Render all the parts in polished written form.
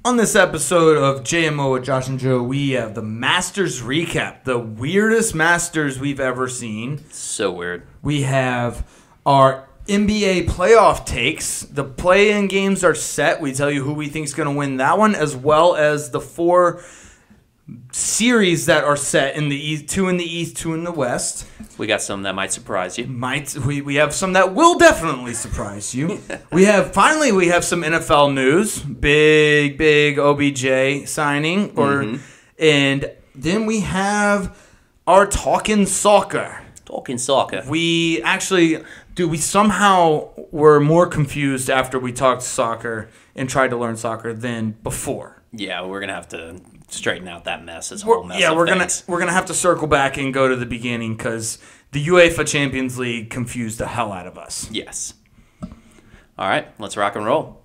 On this episode of JMO with Josh and Joe, we have the Masters recap, the weirdest Masters we've ever seen. So weird. We have our NBA playoff takes. The play-in games are set. We tell you who we think is going to win that one, as well as the 4 series that are set in the East, 2 in the East, 2 in the West. We got some that might surprise you. We have some that will definitely surprise you. we have some NFL news. Big OBJ signing and then we have our Talkin Soccer. Talkin Soccer. We somehow were more confused after we talked soccer and tried to learn soccer than before. Yeah, we're gonna have to straighten out that mess. Whole mess. Yeah, we're gonna have to circle back and go to the beginning because the UEFA Champions League confused the hell out of us. Yes. All right, let's rock and roll.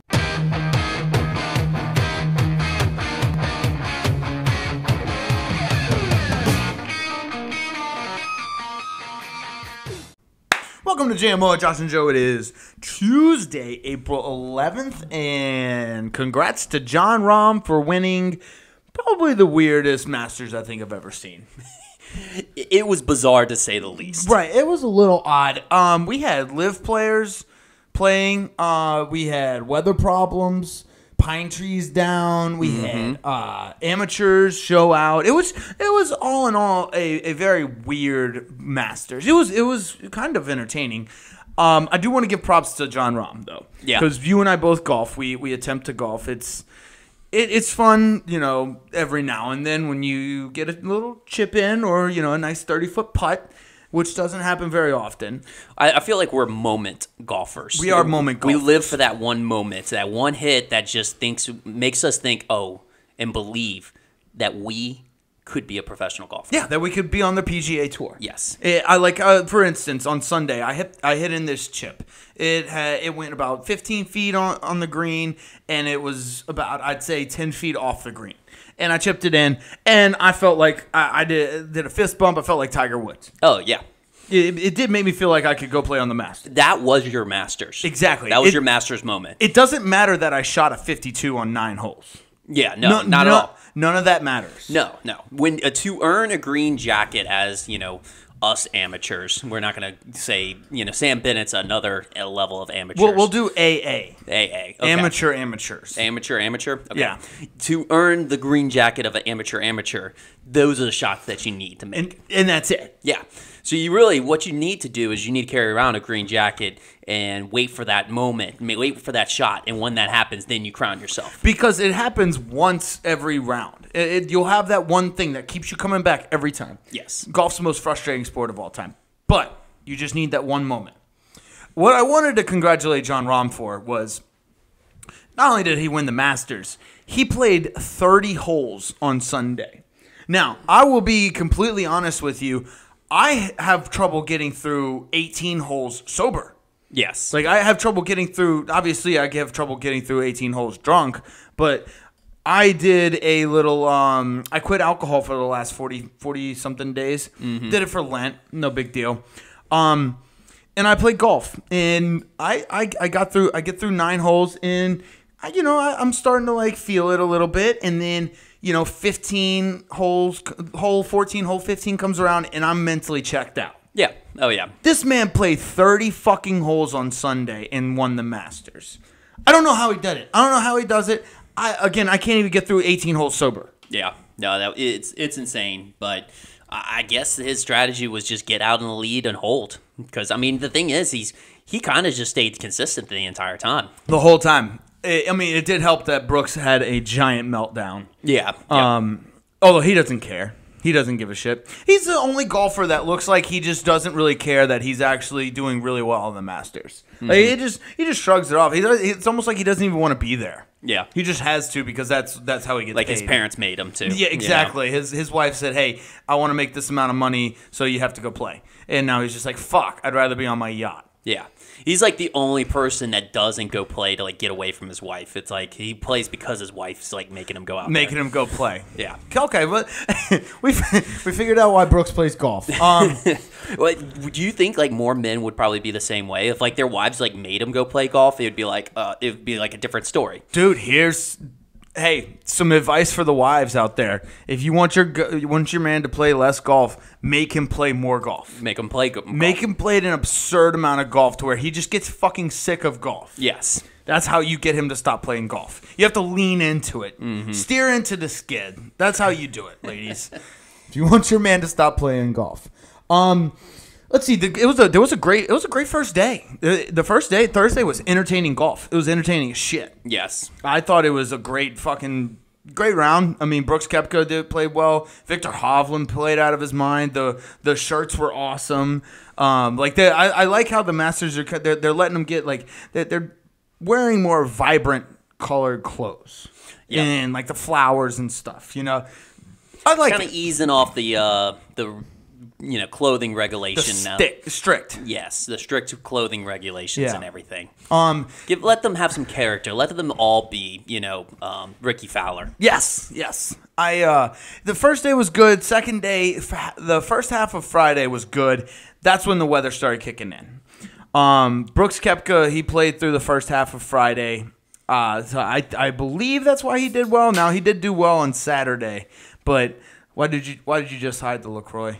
Welcome to JMO, Josh and Joe. It is Tuesday, April 11th, and congrats to John Rahm for winning probably the weirdest Masters I think I've ever seen. It was bizarre to say the least. Right, it was a little odd. We had live players playing. We had weather problems, pine trees down. We had amateurs show out. It was all in all a very weird Masters. It was kind of entertaining. I do want to give props to John Rahm though. Yeah, because you and I both golf. We attempt to golf. It's fun, every now and then when you get a little chip in or, a nice 30-foot putt, which doesn't happen very often. I feel like we're moment golfers. We are moment golfers. We live for that one moment, that one hit that just makes us think, and believe that we could be a professional golfer. Yeah, that we could be on the PGA Tour. Yes. For instance, on Sunday, I hit in this chip. It went about 15 feet on the green, and it was about, I'd say, 10 feet off the green. And I chipped it in, and I felt like I did a fist bump. I felt like Tiger Woods. Oh, yeah. It did make me feel like I could go play on the Masters. That was your Masters. Exactly. That was your Masters moment. It doesn't matter that I shot a 52 on 9 holes. Yeah, not at all. None of that matters. No. When to earn a green jacket as, us amateurs, we're not going to say, Sam Bennett's another level of amateurs. We'll do AA. Okay. Amateurs. Amateur? Okay. Yeah. To earn the green jacket of an amateur, those are the shots that you need to make. And that's it. Yeah. So what you need to do is you need to carry around a green jacket and wait for that moment, wait for that shot, and when that happens, then you crown yourself. Because it happens once every round. You'll have that one thing that keeps you coming back every time. Yes. Golf's the most frustrating sport of all time. But you just need that one moment. What I wanted to congratulate John Rahm for was not only did he win the Masters, he played 30 holes on Sunday. Now, I will be completely honest with you. I have trouble getting through 18 holes sober. Yes. Like, I have trouble getting through, obviously I have trouble getting through 18 holes drunk, but I did a little, I quit alcohol for the last 40-something days. Did it for Lent, no big deal. And I played golf, and I get through 9 holes, and, I'm starting to, feel it a little bit, and then 15 holes, hole 14, hole 15 comes around, and I'm mentally checked out. Yeah. Oh, yeah. This man played 30 fucking holes on Sunday and won the Masters. I don't know how he did it. I don't know how he does it. I can't even get through 18 holes sober. Yeah. No, it's insane, but I guess his strategy was just get out in the lead and hold. Because, the thing is, he kind of just stayed consistent the entire time. The whole time. It did help that Brooks had a giant meltdown. Yeah. Although he doesn't care. He doesn't give a shit. He's the only golfer that looks like he just doesn't really care that he's actually doing really well in the Masters. Like, he just shrugs it off. It's almost like he doesn't even want to be there. Yeah. He just has to because that's how he gets like paid. His parents made him to. Yeah, exactly. His wife said, "Hey, I want to make this amount of money, so you have to go play." And now he's just like, "Fuck, I'd rather be on my yacht." Yeah. He's like the only person that doesn't go play to get away from his wife. It's like he plays because his wife's making him go out. Making him go play. Yeah. Okay, but we figured out why Brooks plays golf. Well, do you think more men would probably be the same way if their wives made them go play golf? It would be like a different story. Dude, here's Hey, some advice for the wives out there. If you want your man to play less golf, make him play more golf. Make him play golf. Make him play an absurd amount of golf to where he just gets fucking sick of golf. Yes. That's how you get him to stop playing golf. You have to lean into it. Steer into the skid. That's how you do it, ladies. If you want your man to stop playing golf. Let's see. There was a great first day. The first day, Thursday, was entertaining golf. It was entertaining as shit. Yes. I thought it was a great round. I mean, Brooks Koepka played well. Victor Hovland played out of his mind. The shirts were awesome. I like how the Masters they're letting them get they're wearing more vibrant colored clothes. Yeah. And like the flowers and stuff. You know, I like kind of easing off the clothing regulation now. Strict. Yes, the strict clothing regulations and everything. Let them have some character. Let them all be, Ricky Fowler. Yes. The first day was good. Second day, the first half of Friday was good. That's when the weather started kicking in. Brooks Koepka, he played through the first half of Friday. So I believe that's why he did well. Now he did do well on Saturday, but why did you just hide the LaCroix?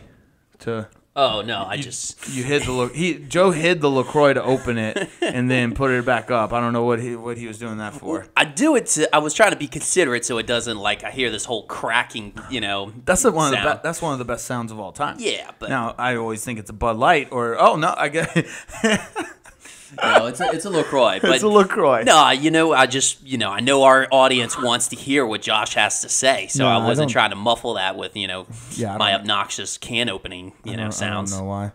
Oh no, you hid the Joe hid the LaCroix to open it and then put it back up. I don't know what he was doing that for. I was trying to be considerate so it doesn't I hear this whole cracking, That's one of the best sounds of all time. Yeah, but now I always think it's a Bud Light I get No, it's a LaCroix. But it's a LaCroix. No, I know our audience wants to hear what Josh has to say, so I wasn't trying to muffle that with, my obnoxious can opening, sounds. I don't know why.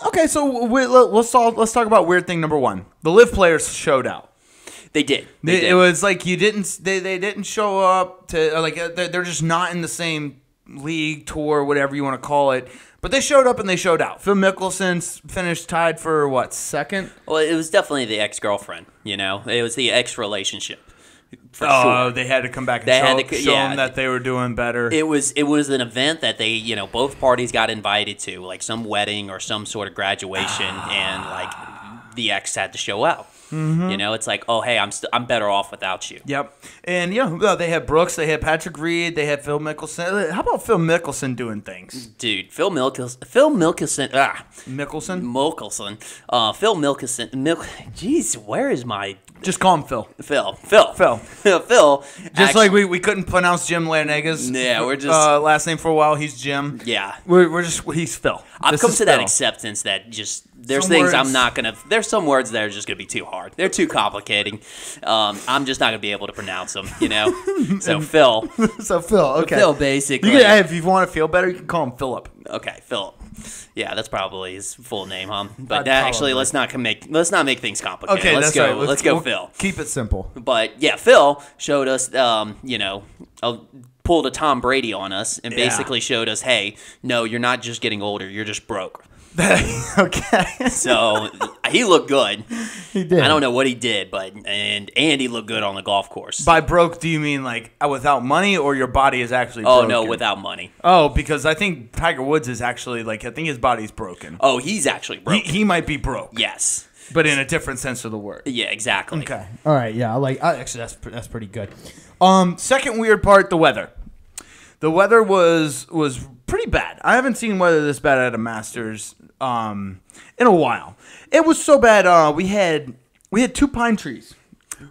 Okay, so let's talk about weird thing number one. The Live players showed out. They did. It was like they didn't show up to they're just not in the same league, tour, whatever you want to call it. But they showed up and they showed out. Phil Mickelson finished tied for what, second? Well, it was definitely the ex-girlfriend. It was the ex-relationship. For sure. They had to come back and show them that they were doing better. It was an event that they both parties got invited to, like some wedding or some sort of graduation, and the ex had to show out. Mm-hmm. It's like, oh, hey, I'm better off without you. Yep. And, they had Brooks, they had Patrick Reed, they had Phil Mickelson. How about Phil Mickelson doing things? Dude, Phil Mickelson. Jeez, where is my... Just call him Phil. Phil. Just like we couldn't pronounce Jim Lanega's we're just last name for a while. He's Jim. Yeah. He's Phil. I've come to that acceptance that just there's some things I'm not gonna. There's some words that are just gonna be too hard. They're too complicating. I'm just not gonna be able to pronounce them. So Phil. Okay. Phil, basically. If you want to feel better, you can call him Philip. Okay, Philip. Yeah, that's probably his full name, huh? But actually, let's not make things complicated. Okay, let's go. Right. Let's go, Phil. Keep it simple. But yeah, Phil showed us, pulled a Tom Brady on us and basically showed us, hey, no, you're not just getting older, you're just broke. Okay. So he looked good. He did. I don't know what he did, but and he looked good on the golf course. By broke, do you mean without money, or your body is actually broken? Oh no, without money. Oh, because I think Tiger Woods is actually I think his body's broken. Oh, he's actually broken. He might be broke. Yes. But in a different sense of the word. Yeah, exactly. Okay. All right. Yeah. Actually, that's pretty good. Second weird part: the weather. The weather was pretty bad. I haven't seen weather this bad at a Masters in a while. It was so bad. We had 2 pine trees.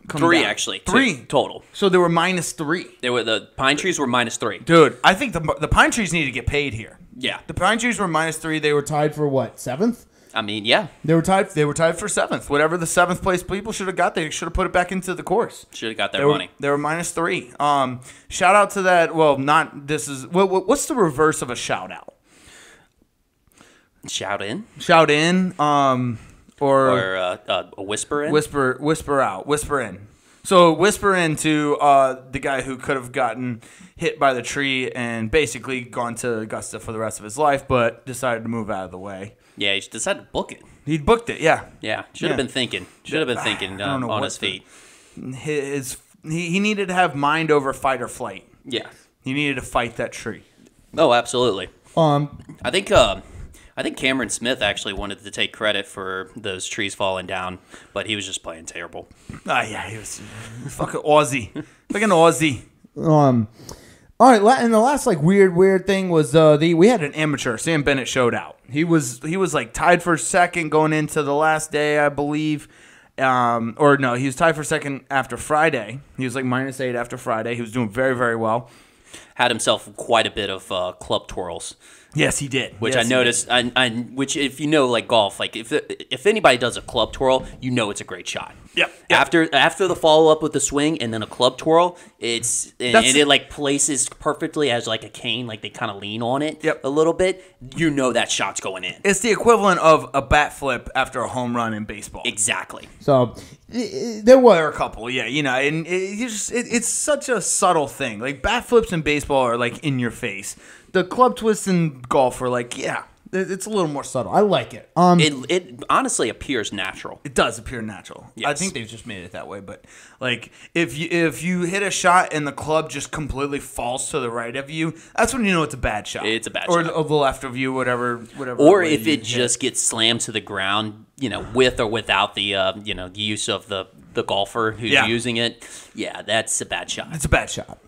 Three, actually. 3 total. So there were -3. The pine trees were -3. Dude, I think the pine trees need to get paid here. Yeah. The pine trees were -3. They were tied for what, 7th? I mean, yeah. They were tied for 7th. Whatever the 7th place people should have got, they should have put it back into the course. Should have got their money. They were -3. Shout out to that. Well, what's the reverse of a shout out? Shout in. Shout in. Or a whisper in. Whisper out. Whisper in. So whisper into the guy who could have gotten hit by the tree and basically gone to Augusta for the rest of his life, but decided to move out of the way. Yeah, he decided to book it. He booked it, yeah. Yeah, should have been thinking. Should have been thinking on his feet. He needed to have mind over fight or flight. Yeah. He needed to fight that tree. Oh, absolutely. I think I think Cameron Smith actually wanted to take credit for those trees falling down, but he was just playing terrible. Yeah, he was fucking Aussie. Like an Aussie. All right, and the last like weird thing was we had an amateur. Sam Bennett showed out. He was like tied for second going into the last day, I believe. Or no, he was tied for second after Friday. He was like -8 after Friday. He was doing very, very well. Had himself quite a bit of club twirls. Yes, he did. Which yes, I noticed. Which if you know like golf, like if anybody does a club twirl, you know it's a great shot. Yep. After the follow up with the swing and then a club twirl, and it like places perfectly as like a cane, like they kind of lean on it a little bit. You know that shot's going in. It's the equivalent of a bat flip after a home run in baseball. Exactly. So there were a couple, and it's such a subtle thing. Like bat flips in baseball are like in your face. The club twists in golf are like, it's a little more subtle. I like it. It honestly appears natural. It does appear natural. Yes. I think they've just made it that way. But like, if you hit a shot and the club just completely falls to the right of you, that's when you know it's a bad shot. It's a bad shot. Or the left of you, whatever. Or if it just gets slammed to the ground, with or without the the use of the golfer who's using it. Yeah, that's a bad shot. It's a bad shot.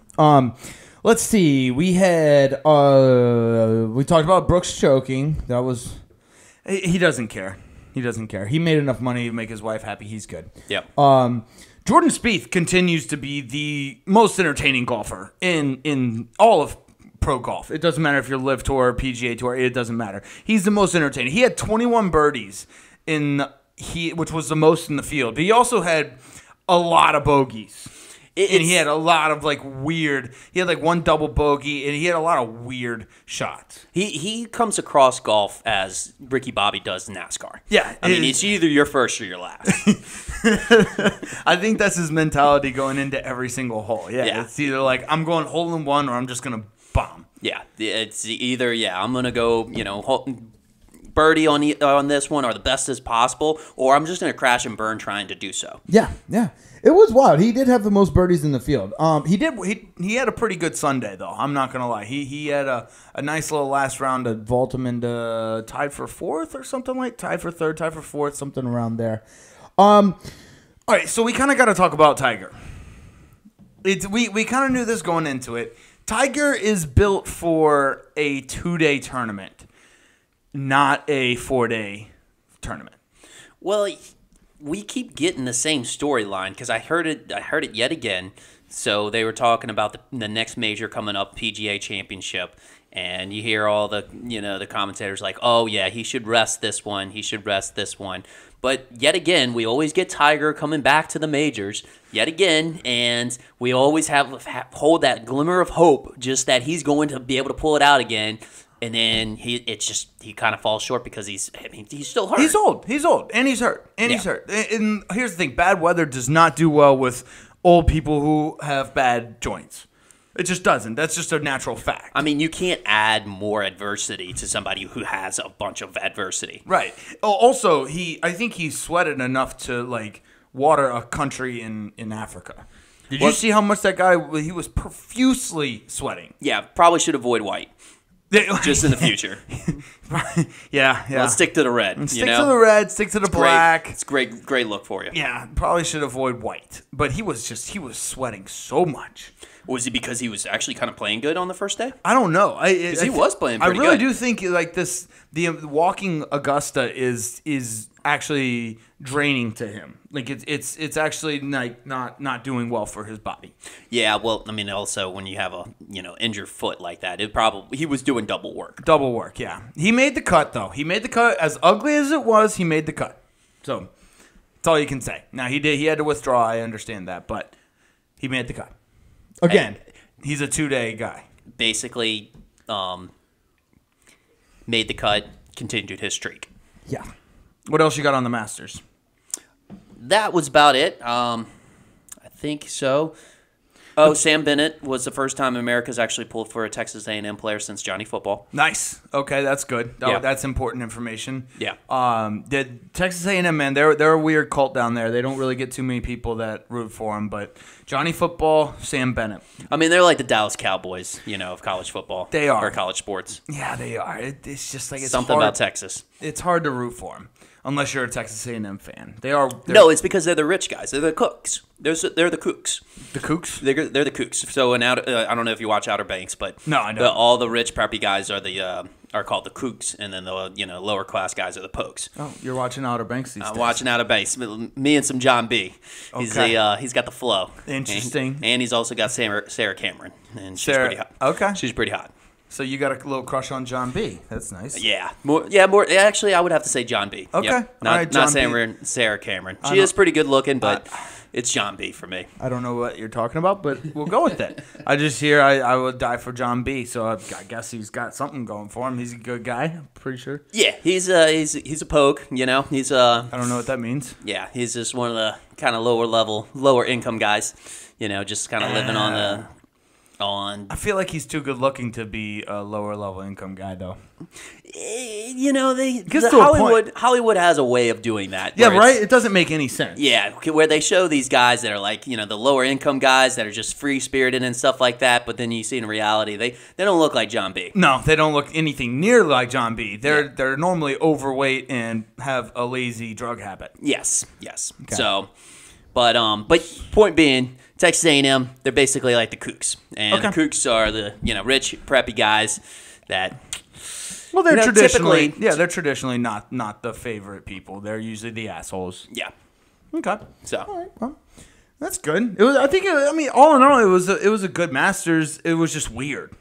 Let's see. We had we talked about Brooks choking. That was he doesn't care. He doesn't care. He made enough money to make his wife happy. He's good. Yep. Jordan Spieth continues to be the most entertaining golfer in all of pro golf. It doesn't matter if you're Live Tour or PGA Tour. It doesn't matter. He's the most entertaining. He had 21 birdies which was the most in the field. But he also had a lot of bogeys. And he had a lot of he had one double bogey, and he had a lot of weird shots. He comes across golf as Ricky Bobby does NASCAR. Yeah. I mean, it's either your first or your last. I think that's his mentality going into every single hole. Yeah. It's either like, I'm going hole in one or I'm just going to bomb. Yeah. It's either, I'm going to go, birdie on this one or the best as possible, or I'm just going to crash and burn trying to do so. Yeah. It was wild. He did have the most birdies in the field. He had a pretty good Sunday though. I'm not gonna lie. He had a nice little last round to vault him into tied for fourth or something tied for third, tied for fourth, something around there. All right, so we kind of got to talk about Tiger. We kind of knew this going into it. Tiger is built for a 2-day tournament, not a 4-day tournament. Well, we keep getting the same storyline because I heard it yet again. So they were talking about the next major coming up, PGA Championship, and you hear all the the commentators like, oh yeah, he should rest this one, he should rest this one. But yet again, we always get Tiger coming back to the majors yet again, and we always hold that glimmer of hope, just that he's going to be able to pull it out again. And then he kind of falls short because he's still hurt. He's old, and he's hurt, he's hurt. And here's the thing: bad weather does not do well with old people who have bad joints. It just doesn't. That's just a natural fact. I mean, you can't add more adversity to somebody who has a bunch of adversity. Right. Also, I think he sweated enough to water a country in Africa. Did you see how much that guy? He was profusely sweating. Yeah, probably should avoid white. Just in the future. Yeah. Let's stick to the red. Stick to the red, stick to the black. It's great look for you. Yeah, probably should avoid white. But he was sweating so much. Was it because he was actually kind of playing good on the first day? I don't know. Because he was playing pretty good. I really do think the walking Augusta is actually draining to him. It's actually not doing well for his body. Yeah, well, I mean, also when you have a injured foot like that, he was doing double work. Double work, yeah. He made the cut though. He made the cut. As ugly as it was, he made the cut. So that's all you can say. Now he had to withdraw. I understand that, but he made the cut. Again, he's a 2-day guy. Basically, made the cut, continued his streak. Yeah. What else you got on the Masters? That was about it. I think so. Oh, Sam Bennett was the first time America's actually pulled for a Texas A&M player since Johnny Football. Nice. Okay, that's good. Yeah. That's important information. Yeah. Did Texas A&M, man, they're a weird cult down there. They don't really get too many people that root for them, but Johnny Football, Sam Bennett. I mean, they're like the Dallas Cowboys, of college football. They are. Or college sports. Yeah, they are. It's just like it's something hard. about Texas. It's hard to root for them unless you're a Texas A&M fan. They're No, it's because they're the rich guys. They're the cooks. They're the kooks. The kooks? They're the kooks. So I don't know if you watch Outer Banks, but no, I don't. All the rich preppy guys are called the kooks, and then the lower class guys are the pokes. Oh, you're watching Outer Banks these days. I'm watching Outer Banks. Me and some John B. He's got the flow. Interesting. And he's also got Sarah Cameron, and she's pretty hot. Okay. She's pretty hot. So you got a little crush on John B. That's nice. Yeah, more. Actually, I would have to say John B. Okay, Yep. all right, not John Sarah Cameron. She is pretty good looking, but it's John B. for me. I don't know what you're talking about, but we'll go with it. I just hear I would die for John B. So I guess he's got something going for him. He's a good guy. I'm pretty sure. Yeah, he's a poke. He's I don't know what that means. Yeah, he's just one of the kind of lower income guys. Just kind of living on. I feel like he's too good looking to be a lower level income guy, though. Hollywood has a way of doing that. Yeah, right? It doesn't make any sense. Yeah, where they show these guys that are like, the lower income guys that are just free spirited and stuff like that, but then you see in reality they don't look like John B. No, they don't look anything near like John B. They're normally overweight and have a lazy drug habit. Yes. Okay. So, but point being, Texas A&M, they're basically like the kooks, and the kooks are the rich preppy guys that. Well, they're traditionally not the favorite people. They're usually the assholes. Yeah. Okay. So. All right. Well, that's good. All in all, it was a good Masters. It was just weird.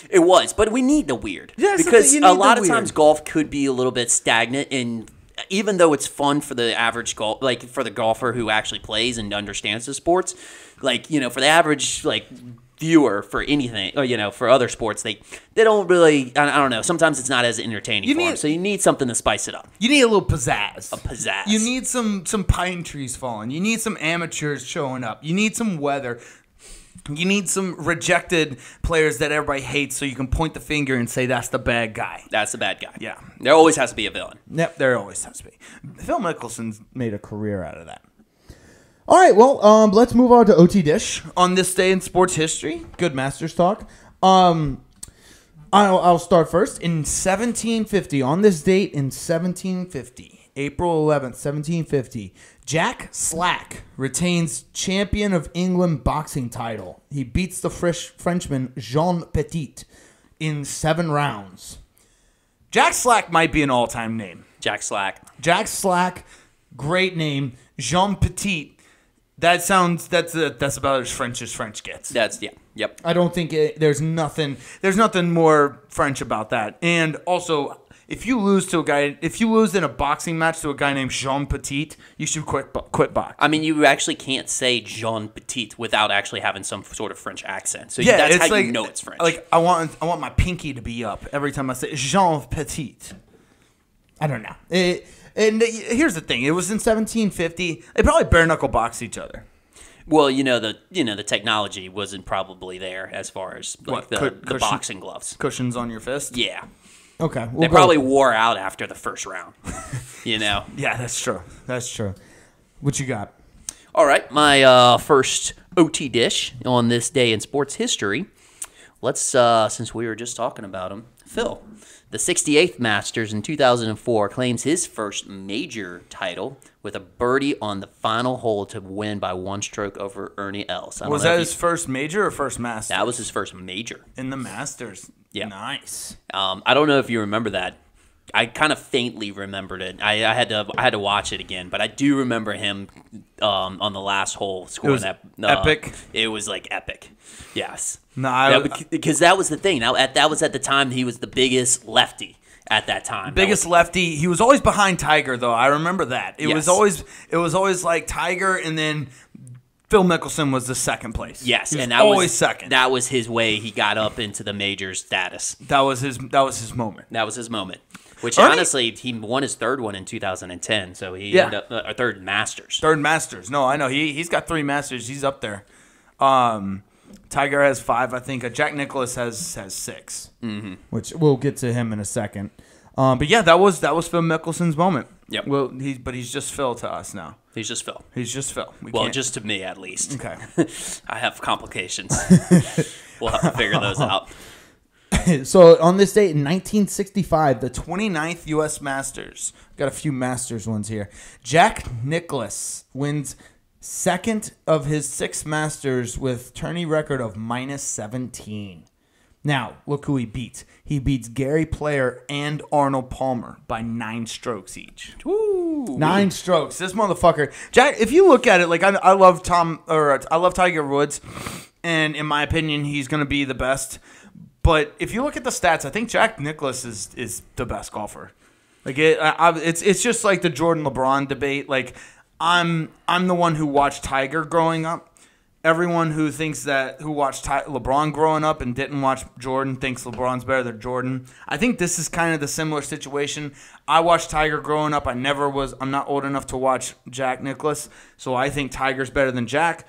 It was, but we need the weird. Yes, because a lot of times golf could be a little bit stagnant, and even though it's fun for the average for the golfer who actually plays and understands the sports, for the average viewer for anything, or for other sports, they don't really. I don't know. Sometimes it's not as entertaining for them, so you need something to spice it up. You need a little pizzazz. A pizzazz. You need some pine trees falling. You need some amateurs showing up. You need some weather. You need some rejected players that everybody hates, so you can point the finger and say that's the bad guy. That's the bad guy. Yeah. There always has to be a villain. Yep, there always has to be. Phil Mickelson's made a career out of that. All right, well, let's move on to OTDISH on this day in sports history. Good Masters talk. I'll start first. In 1750, on this date in 1750, April 11th, 1750, Jack Slack retains champion of England boxing title. He beats the Frenchman Jean Petit in 7 rounds. Jack Slack might be an all-time name. Jack Slack, great name. Jean Petit. That's about as French gets. Yep. I don't think there's nothing more French about that. And also, if you lose in a boxing match to a guy named Jean Petit, you should quit boxing. I mean, you actually can't say Jean Petit without actually having some sort of French accent. So yeah, that's how like, you know it's French. Like I want my pinky to be up every time I say Jean Petit. I don't know. And here's the thing: it was in 1750. They probably bare knuckle boxed each other. Well, the technology wasn't probably there as far as the boxing gloves, cushions on your fist. Yeah. Okay. They probably wore out after the first round. Yeah, that's true. What you got? All right, my first OT dish on this day in sports history. Let's since we were just talking about him, Phil. The 68th Masters in 2004 claims his first major title with a birdie on the final hole to win by 1 stroke over Ernie Els. Was that his first major or first Masters? That was his first major. In the Masters. Yeah. Nice. I don't know if you remember that. I kind of faintly remembered it. I had to watch it again, but I do remember him on the last hole scoring that. Epic. It was like epic. Yes. No, because that was the thing. That was at the time he was the biggest lefty at that time. Lefty. He was always behind Tiger, though. I remember that. It was always like Tiger, and then Phil Mickelson was the second place. Yes, and that always was second. That was his way. He got up into the major status. That was his moment. That was his moment. Which honestly, he won his third one in 2010. So he ended up third Masters. Third Masters. No, I know he's got 3 Masters. He's up there. Tiger has 5. I think Jack Nicklaus has 6, which we'll get to him in a second. But yeah, that was Phil Mickelson's moment. Yep. Well, he's just Phil to us now. He's just Phil. He's just Phil. Just to me at least. Okay. I have complications. We'll have to figure those out. So on this date in 1965, the 29th U.S. Masters. Got a few Masters ones here. Jack Nicklaus wins second of his 6 Masters with tourney record of -17. Now, look who he beats. He beats Gary Player and Arnold Palmer by 9 strokes each. Woo. 9 strokes. This motherfucker. Jack, if you look at it, like I love Tiger Woods, and in my opinion, he's going to be the best. But if you look at the stats, I think Jack Nicklaus is the best golfer. Like it's just like the Jordan LeBron debate. Like I'm the one who watched Tiger growing up. Everyone who watched LeBron growing up and didn't watch Jordan thinks LeBron's better than Jordan. I think this is kind of the similar situation. I watched Tiger growing up. I'm not old enough to watch Jack Nicklaus, so I think Tiger's better than Jack.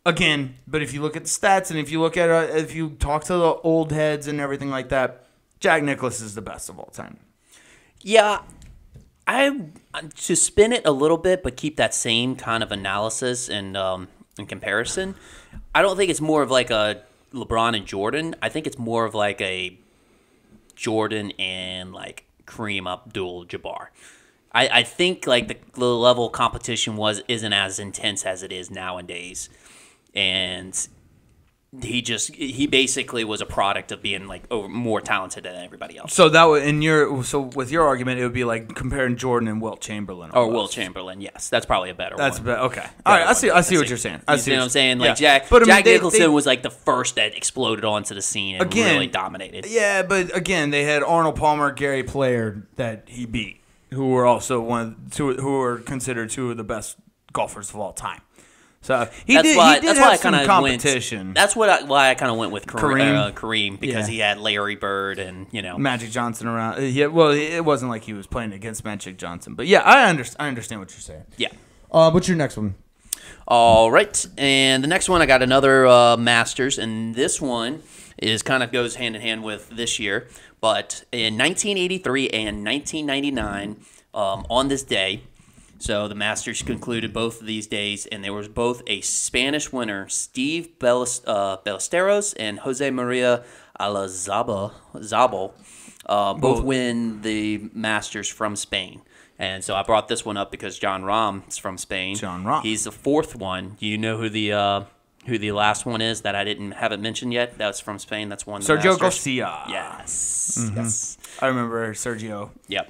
Again, but if you look at the stats and if you talk to the old heads and everything like that, Jack Nicklaus is the best of all time. Yeah, to spin it a little bit, but keep that same kind of analysis and in comparison, I don't think it's more of like a LeBron and Jordan. I think it's more of like a Jordan and like Kareem Abdul-Jabbar. I think like the level of competition isn't as intense as it is nowadays, and he basically was a product of being like more talented than everybody else. So with your argument, it would be like comparing Jordan and Wilt Chamberlain. Or Wilt Chamberlain, yes, that's probably a better one. Okay. All right, I see what you're saying. You see what I'm saying? Like yeah. Jack Nicholson was like the first that exploded onto the scene and really dominated. Yeah, but again, they had Arnold Palmer, Gary Player that he beat, who were also who were considered 2 of the best golfers of all time. So he did have some competition. That's why I kind of went with Kareem because he had Larry Bird and Magic Johnson around. Yeah, well, it wasn't like he was playing against Magic Johnson, but yeah, I understand what you're saying. Yeah. What's your next one? All right, and the next one I got another Masters, and this one goes hand in hand with this year, but in 1983 and 1999, on this day. So the Masters concluded both of these days, and there was both a Spanish winner, Steve Ballesteros, and Jose Maria Alazabal, both win the Masters from Spain. And so I brought this one up because John Rahm's from Spain. John Rahm. He's the 4th one. Do you know who the last one is that I haven't mentioned yet? That's from Spain. That's one. Sergio Garcia. Yes. Mm-hmm. Yes. I remember Sergio. Yep.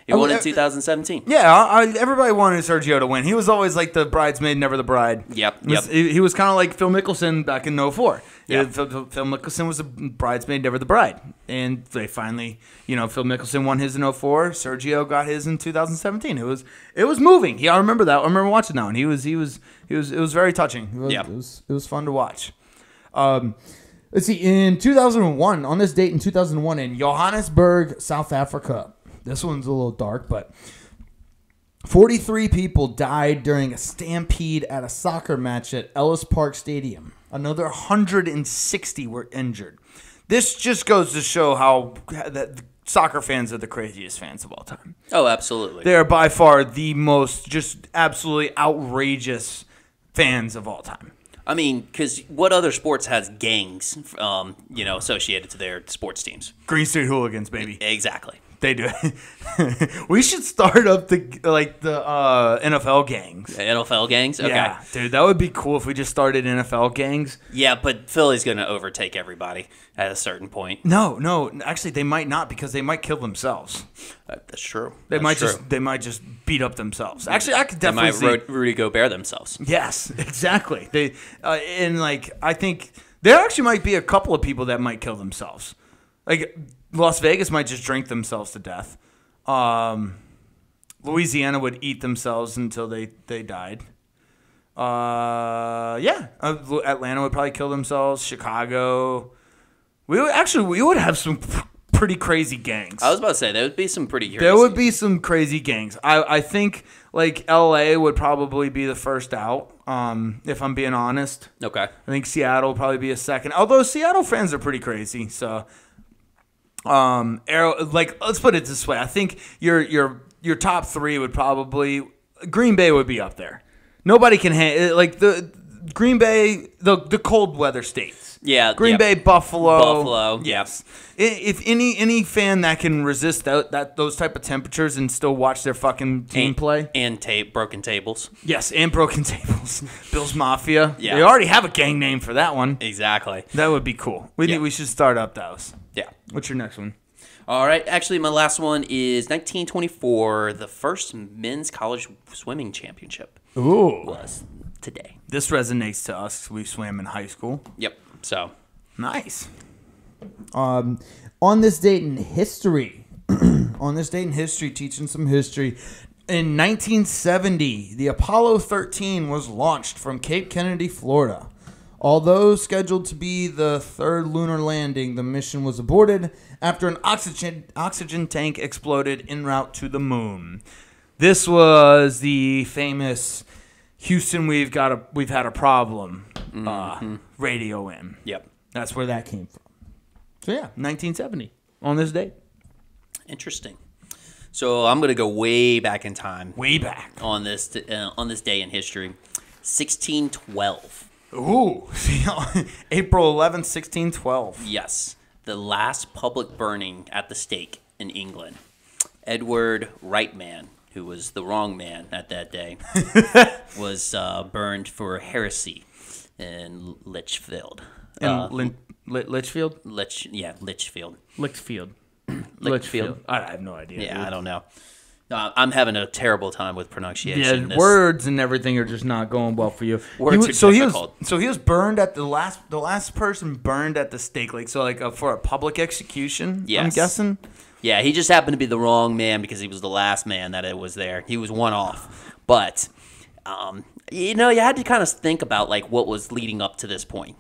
He won in 2017. Yeah, everybody wanted Sergio to win. He was always like the bridesmaid, never the bride. Yep. He was kind of like Phil Mickelson back in 04. Yep. Phil Mickelson was a bridesmaid, never the bride. And they finally, Phil Mickelson won his in 04. Sergio got his in 2017. It was moving. Yeah, I remember that. I remember watching that one. It was very touching. It was fun to watch. Let's see. In 2001, on this date in 2001, in Johannesburg, South Africa. This one's a little dark, but 43 people died during a stampede at a soccer match at Ellis Park Stadium. Another 160 were injured. This just goes to show how that soccer fans are the craziest fans of all time. Oh, absolutely. They are by far the most just absolutely outrageous fans of all time. I mean, because what other sports has gangs, associated to their sports teams? Green Street Hooligans, baby. Exactly. They do. We should start up the NFL gangs. NFL gangs? Okay. Yeah, dude, that would be cool if we just started NFL gangs. Yeah, but Philly's going to overtake everybody at a certain point. No, actually, they might not because they might kill themselves. That's true. They might just beat up themselves. Actually, I could definitely see. They might Rudy Gobert themselves. Yes, exactly. I think there actually might be a couple of people that might kill themselves. Like Las Vegas might just drink themselves to death. Louisiana would eat themselves until they died. Atlanta would probably kill themselves. Chicago. We would have some pretty crazy gangs. I was about to say there would be some pretty crazy. There would be some crazy gangs. I think like LA would probably be the first out. If I'm being honest. Okay. I think Seattle will probably be a second. Although Seattle fans are pretty crazy, so let's put it this way. I think your top three would probably Green Bay would be up there. Nobody can like the Green Bay, the cold weather states. Yeah. Green Bay, Buffalo. Yes. If any fan that can resist those type of temperatures and still watch their fucking team play. And broken tables. Yes, and broken tables. Bills Mafia. Yeah. They already have a gang name for that one. Exactly. That would be cool. We should start up those. Yeah. What's your next one? All right. Actually, my last one is 1924. The first men's college swimming championship was today. This resonates to us. We swam in high school. Yep. So nice. On this date in history, teaching some history. In 1970, the Apollo 13 was launched from Cape Kennedy, Florida. Although scheduled to be the third lunar landing, the mission was aborted after an oxygen tank exploded en route to the moon. This was the famous Houston, we've had a problem. Radio in. Yep. That's where that came from. So yeah, 1970 on this date. Interesting. So I'm gonna go way back in time. Way back on this day in history, 1612. Ooh, April 11th, 1612. Yes, the last public burning at the stake in England. Edward Wrightman, who was the wrong man at that day, was burned for heresy in Litchfield. Litchfield? Litchfield. Lichfield. Litchfield. I have no idea. Yeah, dude. I don't know. I'm having a terrible time with pronunciation. Yeah, words and everything are just not going well for you. Words are difficult. He was burned at the last person burned at the stake, for a public execution. Yes. I'm guessing. Yeah, he just happened to be the wrong man because he was the last man that it was there. He was one off, but you had to kind of think about what was leading up to this point.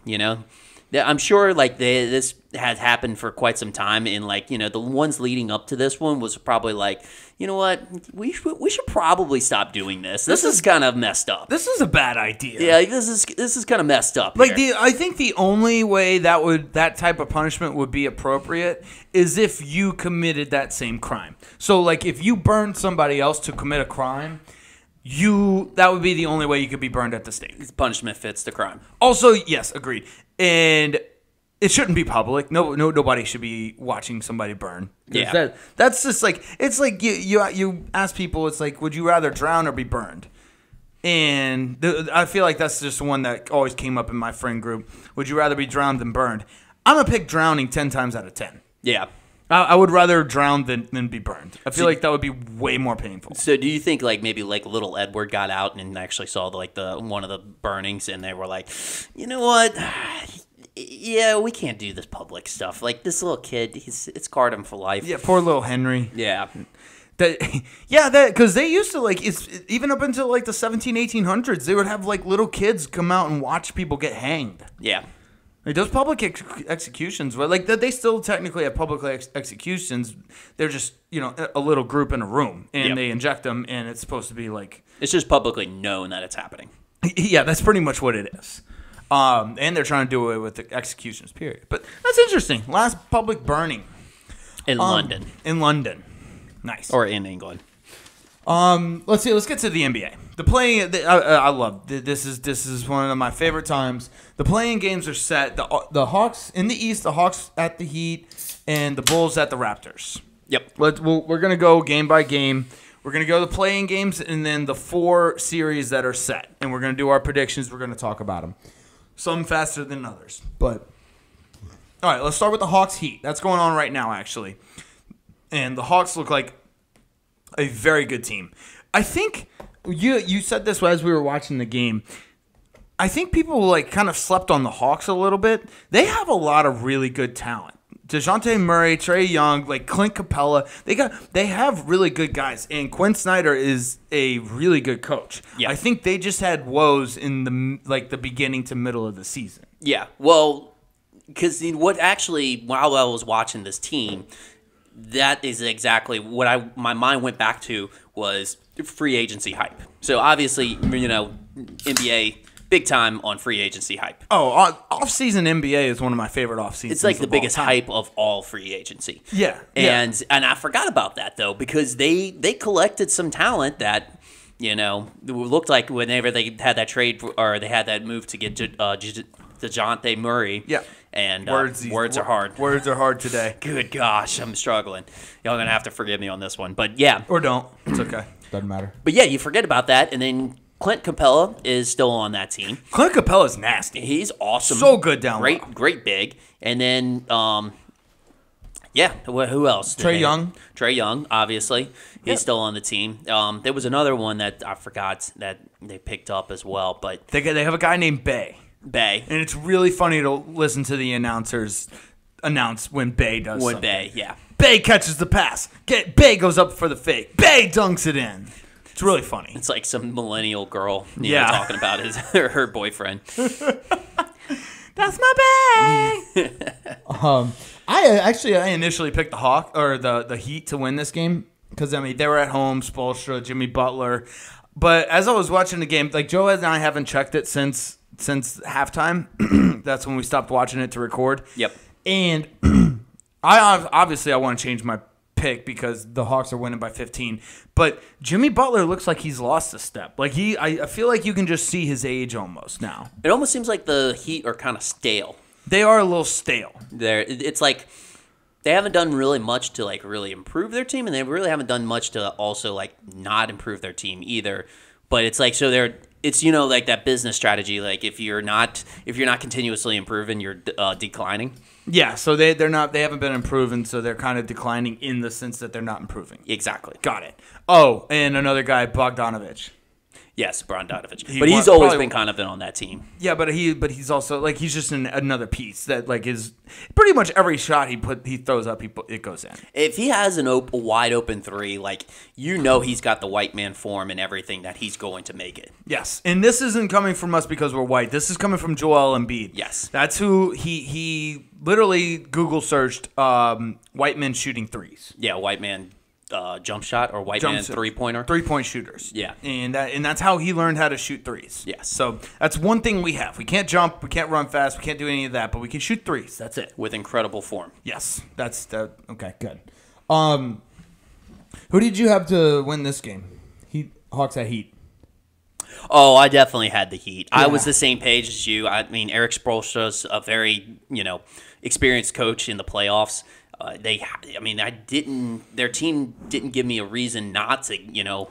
I'm sure this has happened for quite some time, and the ones leading up to this one was probably you know what, we should probably stop doing this. This is kind of messed up. This is a bad idea. Yeah, this is kind of messed up. I think the only way that type of punishment would be appropriate is if you committed that same crime. So if you burned somebody else to commit a crime, that would be the only way you could be burned at the stake. Punishment fits the crime. Also, yes, agreed. And it shouldn't be public. Nobody should be watching somebody burn. Yeah. That's just it's like you ask people, it's would you rather drown or be burned? And I feel like that's just one that always came up in my friend group. Would you rather be drowned than burned? I'm going to pick drowning 10 times out of 10. Yeah. I would rather drown than be burned. I feel like that would be way more painful. So do you think maybe little Edward got out and actually saw the one of the burnings, and they were like, you know what? Yeah, we can't do this public stuff. This little kid, it's scarred him for life. Yeah, poor little Henry. Yeah. Because they used to it's even up until the 1800s, they would have little kids come out and watch people get hanged. Yeah. Those public executions, were they still technically have public executions. They're just a little group in a room, and they inject them, and it's supposed to be it's just publicly known that it's happening. Yeah, that's pretty much what it is. And they're trying to do away with the executions, period. But that's interesting. Last public burning in London. In London, nice. Or in England. Let's see. Let's get to the NBA. The playing, I love this. Is one of my favorite times. The playing games are set. The Hawks in the East. The Hawks at the Heat, and the Bulls at the Raptors. Yep. We're gonna go game by game. We're gonna go the playing games, and then the 4 series that are set, and we're gonna do our predictions. We're gonna talk about them. Some faster than others, but all right. Let's start with the Hawks Heat. That's going on right now, actually, and the Hawks look like a very good team. I think you said this as we were watching the game. I think people kind of slept on the Hawks a little bit. They have a lot of really good talent. DeJounte Murray, Trae Young, Clint Capella. They have really good guys, and Quinn Snyder is a really good coach. Yeah. I think they just had woes in the beginning to middle of the season. Yeah. Well, because what actually, while I was watching this team, that is exactly what my mind went back to was free agency hype. So obviously, NBA big time on free agency hype. Oh, off-season NBA is one of my favorite off-seasons. It's like the biggest hype of all free agency. Yeah. And I forgot about that though, because they collected some talent that looked like whenever they had that trade or they had that move to get DeJounte Murray. Yeah. And words are hard. Words are hard today. Good gosh, I'm struggling. Y'all gonna have to forgive me on this one, but yeah. Or don't. It's okay. Doesn't matter. But yeah, you forget about that, and then Clint Capella is still on that team. Clint Capella's nasty. He's awesome. So good down low. Great big. And then, who else? Trae Young. Trae Young, obviously. He's still on the team. There was another one that I forgot that they picked up as well. But they have a guy named Bay. And it's really funny to listen to the announcers announce when Bay does something. Bay, yeah. Bay catches the pass. Bay goes up for the fake. Bay dunks it in. It's really funny. It's like some millennial girl talking about her boyfriend. That's my Bay. I initially picked the Heat to win this game because they were at home, Spoelstra, Jimmy Butler. But as I was watching the game, like Joe and I haven't checked it since halftime. That's when we stopped watching it to record. Yep. And I want to change my pick because the Hawks are winning by 15. But Jimmy Butler looks like he's lost a step. Like I feel like you can just see his age almost now. It almost seems like the Heat are kind of stale. They are a little stale. It's like they haven't done really much to like really improve their team, and they really haven't done much to also like not improve their team either. But it's like it's like that business strategy. Like if you're not continuously improving, you're declining. Yeah, so they haven't been improving, so they're kind of declining in the sense that they're not improving. Exactly. Got it. Oh, and another guy, Bogdanovich. Yes, Bogdanovich. But he's always been kind of been on that team. Yeah, but he's also like he's just another piece that like is pretty much every shot he throws up it goes in. If he has a wide open three, like he's got the white man form and everything that he's going to make it. Yes, and this isn't coming from us because we're white. This is coming from Joel Embiid. Yes, that's who he literally Google searched white men shooting threes. Yeah, white man. Jump shot or white man 3-pointer? 3-point shooters. Yeah. And that's how he learned how to shoot threes. Yes. So that's one thing we have. We can't jump, we can't run fast, we can't do any of that, but we can shoot threes. That's it. With incredible form. Yes. Okay, good. Who did you have to win this game? Hawks at Heat. Oh, I definitely had the Heat. Yeah. I was the same page as you. I mean, Eric Spoelstra's a very, experienced coach in the playoffs. Their team didn't give me a reason not to,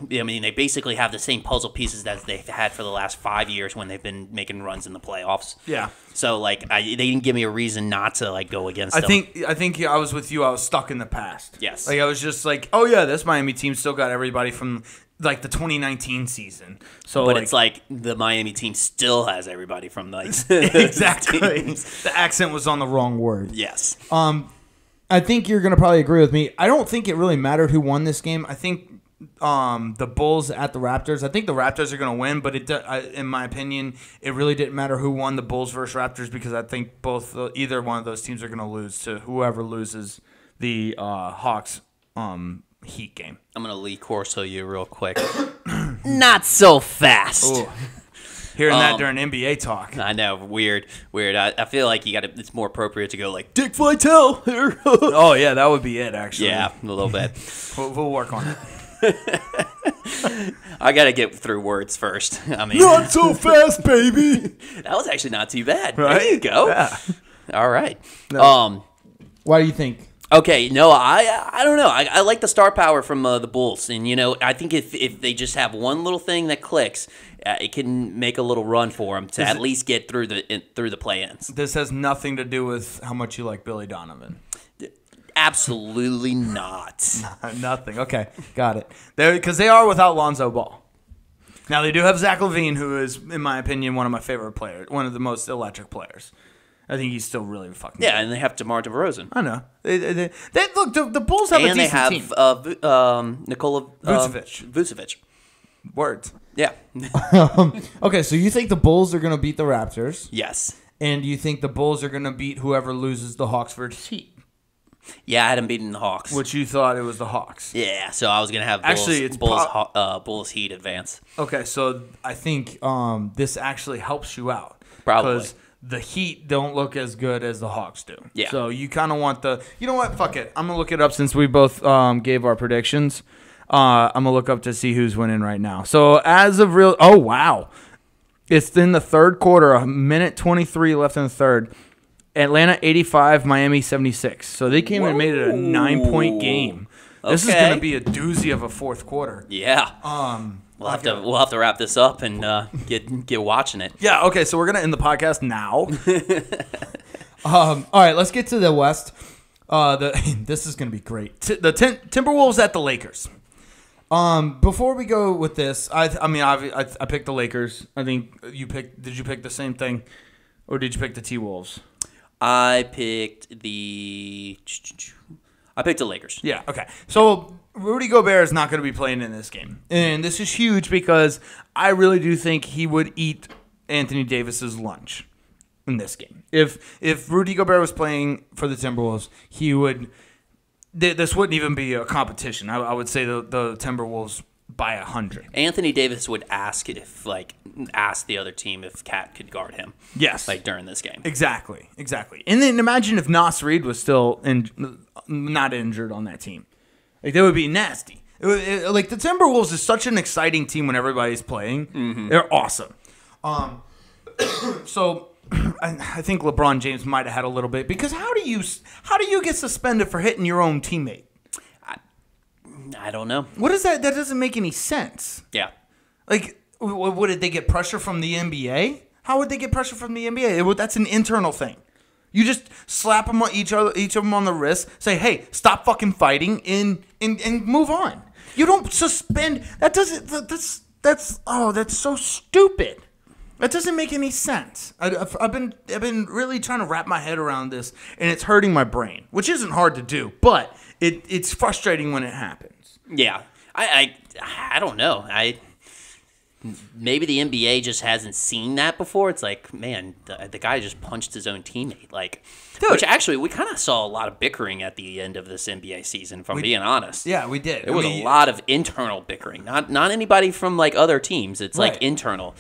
they basically have the same puzzle pieces that they've had for the last 5 years when they've been making runs in the playoffs. Yeah. So, they didn't give me a reason not to, go against them. I think I was with you. I was stuck in the past. Yes. I was just like, oh, yeah, this Miami team still got everybody from, the 2019 season. So, but it's like the Miami team still has everybody from, exactly. The accent was on the wrong word. Yes. I think you're going to probably agree with me. I don't think it really mattered who won this game. I think the Bulls at the Raptors. I think the Raptors are going to win, but in my opinion, it really didn't matter who won the Bulls versus Raptors because I think either one of those teams are going to lose to whoever loses the Hawks Heat game. I'm going to Lee Corso you real quick. Not so fast. Ooh. Hearing that during NBA talk. I know, weird. I feel like it's more appropriate to go like Dick Vitale here. Oh yeah, that would be it actually. Yeah, a little bit. We'll work on it. I gotta get through words first. I mean, not so fast, baby. That was actually not too bad. Right? There you go. Yeah. All right. No. Why do you think? Okay, no, I don't know. I like the star power from the Bulls, and I think if they just have one little thing that clicks, it can make a little run for them to at least get through the play-ins. This has nothing to do with how much you like Billy Donovan. Absolutely not. Nothing. Okay, got it. Because they are without Lonzo Ball. Now they do have Zach LaVine, who is, in my opinion, one of my favorite players, one of the most electric players. I think he's still really fucking good. And they have DeMar DeRozan. I know. Look, the Bulls have a decent team. And they have Nikola Vucevic. Words. Yeah. Okay, so you think the Bulls are going to beat the Raptors? Yes. And do you think the Bulls are going to beat whoever loses the Hawks versus Heat? Yeah, I had them beating the Hawks. Which you thought it was the Hawks. Yeah, so I was going to have Bulls, actually, it's Bulls Heat advance. Okay, so I think this actually helps you out. Probably. Because the Heat don't look as good as the Hawks do. Yeah. So you kind of want the... You know what? Fuck it. I'm going to look it up since we both gave our predictions. I'm going to look up to see who's winning right now. So as of real... Oh, wow. It's in the third quarter, a minute 23 left in the third. Atlanta 85, Miami 76. So they came and made it a 9-point game. Okay. This is going to be a doozy of a fourth quarter. Yeah. We'll have to wrap this up and get watching it. Yeah. Okay. So we're going to end the podcast now. All right. Let's get to the West. This is going to be great. The Timberwolves at the Lakers. Before we go with this, I picked the Lakers. I think did you pick the same thing, or did you pick the T-Wolves? I picked the Lakers. Yeah, okay. So Rudy Gobert is not going to be playing in this game. And this is huge because I really do think he would eat Anthony Davis's lunch in this game. If Rudy Gobert was playing for the Timberwolves, he would... This wouldn't even be a competition. I would say the Timberwolves by 100. Anthony Davis would ask the other team if Cat could guard him. Yes, during this game. Exactly. And then imagine if Nas Reed was still not injured on that team. That would be nasty. The Timberwolves is such an exciting team when everybody's playing. Mm-hmm. They're awesome. So. I think LeBron James might have had a little bit because how do you get suspended for hitting your own teammate? I don't know. What is that? That doesn't make any sense. Yeah. What did they get pressure from the NBA? How would they get pressure from the NBA? That's an internal thing. You just slap them on each of them on the wrist, say, "Hey, stop fucking fighting," and move on. You don't suspend. That's so stupid. That doesn't make any sense. I've been really trying to wrap my head around this, and it's hurting my brain, which isn't hard to do, but it's frustrating when it happens. Yeah, I don't know. Maybe the NBA just hasn't seen that before. It's like, man, the guy just punched his own teammate. Dude. Which actually, we kind of saw a lot of bickering at the end of this NBA season, if I'm being honest. Yeah, we did. There was a lot of internal bickering. Not anybody from other teams. It's right. Internal.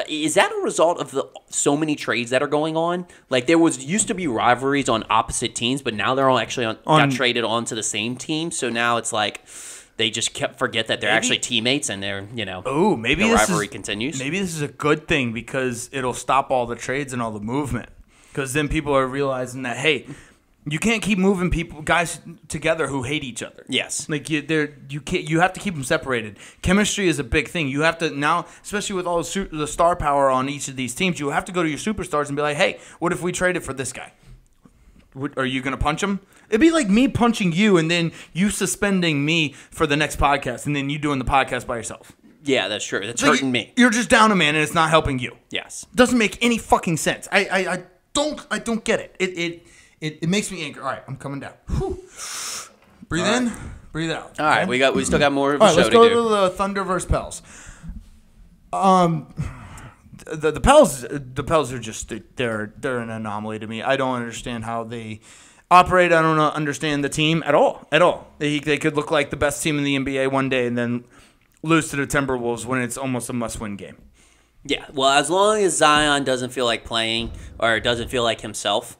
Is that a result of so many trades that are going on? There used to be rivalries on opposite teams, but now they're all actually got traded onto the same team. So now it's like they just forget that they're actually teammates and they're, maybe the rivalry continues. Maybe this is a good thing because it'll stop all the trades and all the movement. Because then people are realizing that, hey, you can't keep moving guys together who hate each other. Yes. You have to keep them separated. Chemistry is a big thing. You have to now, especially with all the star power on each of these teams, you have to go to your superstars and be like, hey, what if we traded for this guy? Are you going to punch him? It'd be like me punching you and then you suspending me for the next podcast and then you doing the podcast by yourself. Yeah, that's true. That's hurting me. You're just down a man and it's not helping you. Yes. Doesn't make any fucking sense. I don't get it. It makes me angry. All right, I'm coming down. Whew. Breathe in, breathe out. All right, we still got more of a show to do. All right, let's go to the Thunder versus Pels. The Pels are just they're an anomaly to me. I don't understand how they operate. I don't understand the team at all. They could look like the best team in the NBA one day and then lose to the Timberwolves when it's almost a must-win game. Yeah, well, as long as Zion doesn't feel like playing or doesn't feel like himself,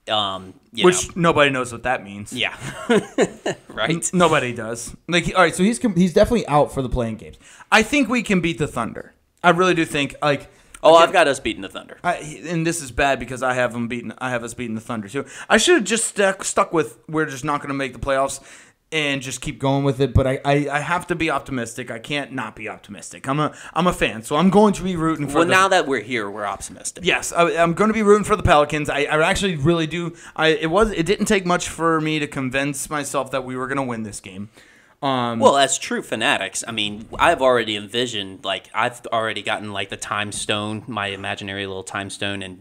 which nobody knows what that means. Yeah, right. Nobody does. All right, so he's definitely out for the playing games. I think we can beat the Thunder. I really do think. I've got us beating the Thunder. And this is bad because I have us beating the Thunder too. I should have just stuck with we're just not going to make the playoffs. And just keep going with it, but I have to be optimistic. I can't not be optimistic. I'm a fan, so I'm going to be rooting for. Well, now that we're here, we're optimistic. Yes, I'm going to be rooting for the Pelicans. I actually really do. It didn't take much for me to convince myself that we were going to win this game. Well, as true fanatics, I mean, I've already envisioned, I've already gotten, the time stone, my imaginary little time stone, and,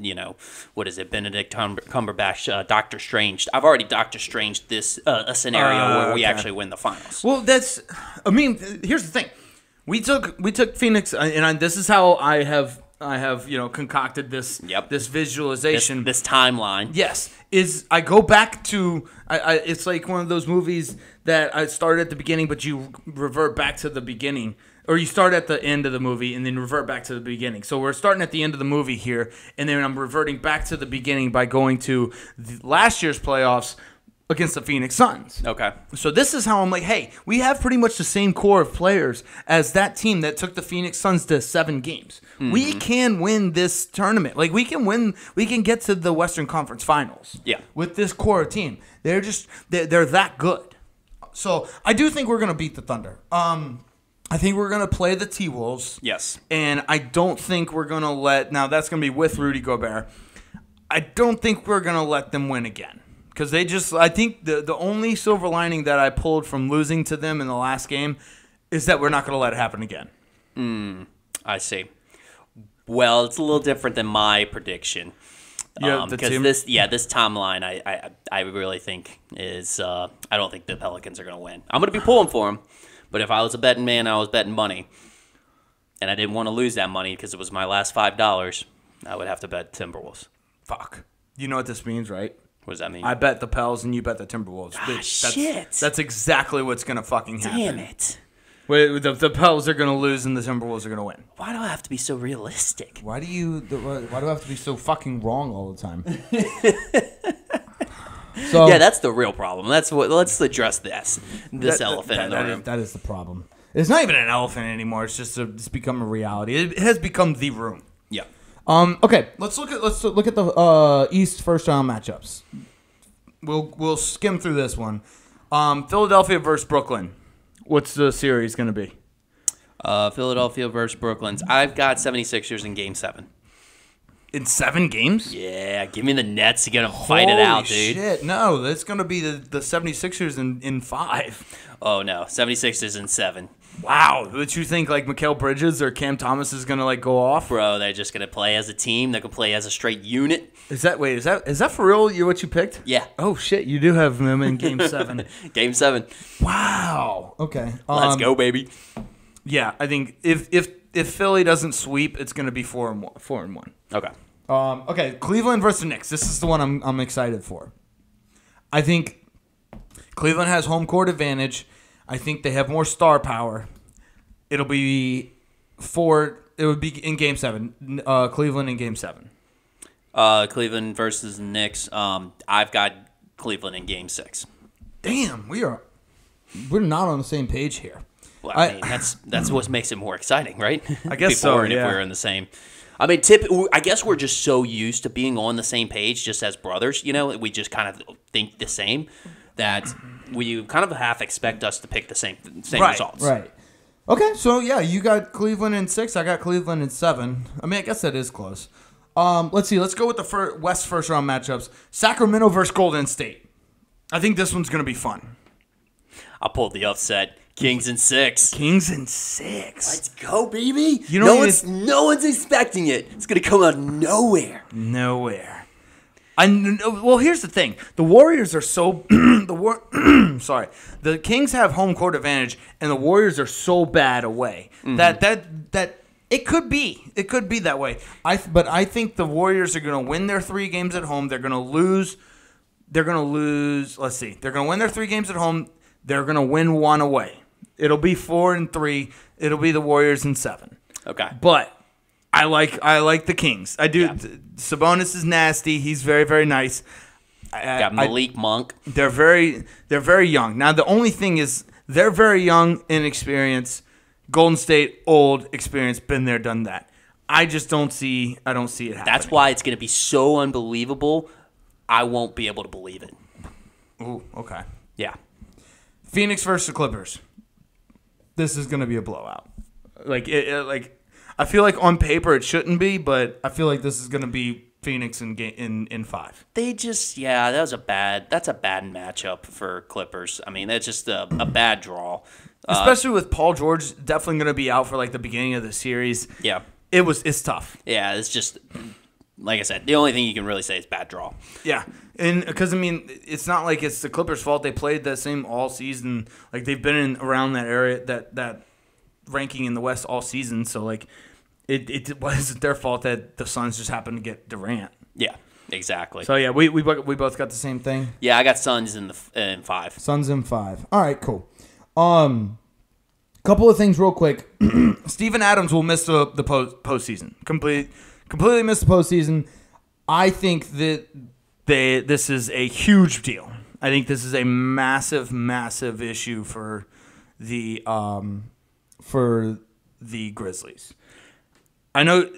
what is it, Benedict Cumberbatch, Doctor Strange. I've already Doctor Strange this, a scenario where we actually win the finals. Well, here's the thing. We took Phoenix, and this is how I have concocted this Yep. this visualization. This timeline. Yes, I go back to it's like one of those movies that I start at the beginning, but you revert back to the beginning, or you start at the end of the movie and then revert back to the beginning. So we're starting at the end of the movie here, and then I'm reverting back to the beginning by going to last year's playoffs against the Phoenix Suns. Okay. So this is how I'm like, hey, we have pretty much the same core of players as that team that took the Phoenix Suns to 7 games. Mm-hmm. We can win this tournament. Like, we can get to the Western Conference Finals. Yeah. With this core team. They're that good. So I do think we're going to beat the Thunder. I think we're going to play the T-Wolves. Yes. And I don't think we're going to now that's going to be with Rudy Gobert. I don't think we're going to let them win again. Because I think the only silver lining that I pulled from losing to them in the last game is that we're not going to let it happen again. I see. Well, it's a little different than my prediction. Yeah, because this timeline, I really think is I don't think the Pelicans are going to win. I'm going to be pulling for them, but if I was a betting man, I was betting money, and I didn't want to lose that money because it was my last $5. I would have to bet Timberwolves. Fuck. You know what this means, right? What does that mean? I bet the Pels and you bet the Timberwolves. Shit. That's exactly what's going to fucking happen. Damn it. Wait, the Pels are going to lose and the Timberwolves are going to win. Why do I have to be so realistic? Why do I have to be so fucking wrong all the time? So yeah, that's the real problem. Let's address this elephant in the room. That is the problem. It's not even an elephant anymore. It's become a reality. It has become the room. Yeah. Okay, let's look at the East first round matchups. We'll skim through this one. Philadelphia versus Brooklyn. What's the series going to be? Philadelphia versus Brooklyn. I've got 76ers in Game 7. In 7 games? Yeah, give me the Nets. You're going to fight it out, dude. Shit, no, that's going to be the 76ers in 5. Oh, no, 76ers in 7. Wow, would you think like Mikal Bridges or Cam Thomas is gonna like go off? Bro, they're just gonna play as a team. They're gonna play as a straight unit. Is that for real? What you picked? Yeah. Oh shit, you do have them in Game 7. Game 7. Wow. Okay. Let's go, baby. Yeah, I think if Philly doesn't sweep, it's gonna be 4-1. Okay. Okay, Cleveland versus Knicks. This is the one I'm excited for. I think Cleveland has home court advantage. I think they have more star power. It would be in Game 7. Cleveland in Game 7. Cleveland versus Knicks. I've got Cleveland in Game 6. Damn, we're not on the same page here. Well, I mean, that's what makes it more exciting, right? I guess so. If we're in the same. I mean, I guess we're just so used to being on the same page, just as brothers. We just kind of think the same. That we kind of half expect us to pick the same results. Right. Okay, so yeah, you got Cleveland in 6. I got Cleveland in 7. I mean, I guess that is close. Let's see. Let's go with the West first round matchups. Sacramento versus Golden State. I think this one's gonna be fun. I pulled the upset. Kings in 6. Kings in 6. Let's go, baby. No one's expecting it. It's gonna come out of nowhere. Well, here's the thing: the Warriors are so the Kings have home court advantage, and the Warriors are so bad away that it could be that way. But I think the Warriors are going to win their 3 games at home. They're going to lose. Let's see. They're going to win their 3 games at home. They're going to win 1 away. It'll be 4-3. It'll be the Warriors in 7. Okay, but. I like the Kings. I do. Yeah. Sabonis is nasty. He's very, very nice. Got Malik Monk. They're very young. Now the only thing is they're very young, inexperienced. Golden State, old, experienced, been there, done that. I don't see it happening. That's why it's going to be so unbelievable. I won't be able to believe it. Ooh, okay. Yeah. Phoenix versus the Clippers. This is going to be a blowout. I feel like on paper it shouldn't be, but I feel like this is going to be Phoenix in 5. That's a bad matchup for Clippers. I mean, that's just a bad draw. Especially with Paul George definitely going to be out for like the beginning of the series. Yeah. It's tough. Yeah, it's just, like I said, the only thing you can really say is bad draw. Yeah. And because, I mean, it's not like it's the Clippers' fault. They played the same all season. Like, they've been around that area, that ranking in the West all season. So, like, it wasn't their fault that the Suns just happened to get Durant. Yeah, exactly. So yeah, we both got the same thing. Yeah, I got Suns in 5. Suns in 5. All right, cool. Couple of things real quick. Steven Adams will miss the postseason. Completely miss the postseason. I think that this is a huge deal. I think this is a massive, massive issue for the Grizzlies. I know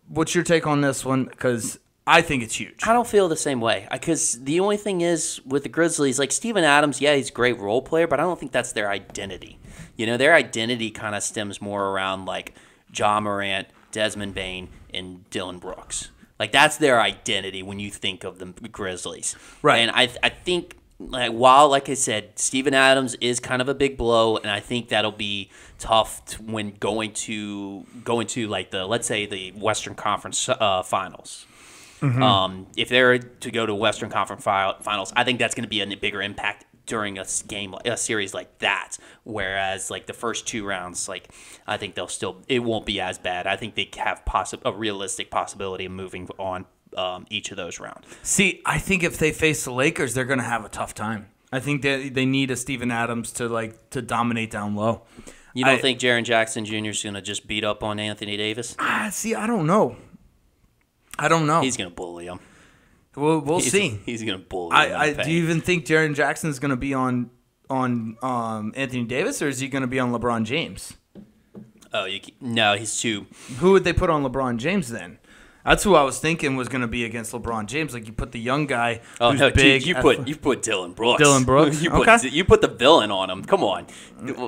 what's your take on this one, because I think it's huge. I don't feel the same way, because the only thing is with the Grizzlies, like Steven Adams, yeah, he's a great role player, but I don't think that's their identity. You know, their identity kind of stems more around like Ja Morant, Desmond Bane, and Dylan Brooks. Like, that's their identity when you think of the Grizzlies. Right. And I think, like I said, Steven Adams is kind of a big blow, and I think that'll be tough when going to like let's say the Western Conference Finals. Mm-hmm. If they're to go to Western Conference Finals, I think that's going to be a bigger impact during a series like that. Whereas like the first 2 rounds, like I think it won't be as bad. I think they have a realistic possibility of moving on each of those rounds. See, I think if they face the Lakers, they're going to have a tough time. I think they need a Steven Adams to dominate down low. You don't think Jaren Jackson Jr. is going to just beat up on Anthony Davis? See, I don't know. He's going to bully him. We'll see. He's going to bully him. Do you even think Jaren Jackson is going to be on Anthony Davis, or is he going to be on LeBron James? Oh, no, he's too. Who would they put on LeBron James then? That's who I was thinking was going to be against LeBron James. Like, you put the young guy who's big. Dude, you put Dylan Brooks. Dylan Brooks? You put the villain on him. Come on.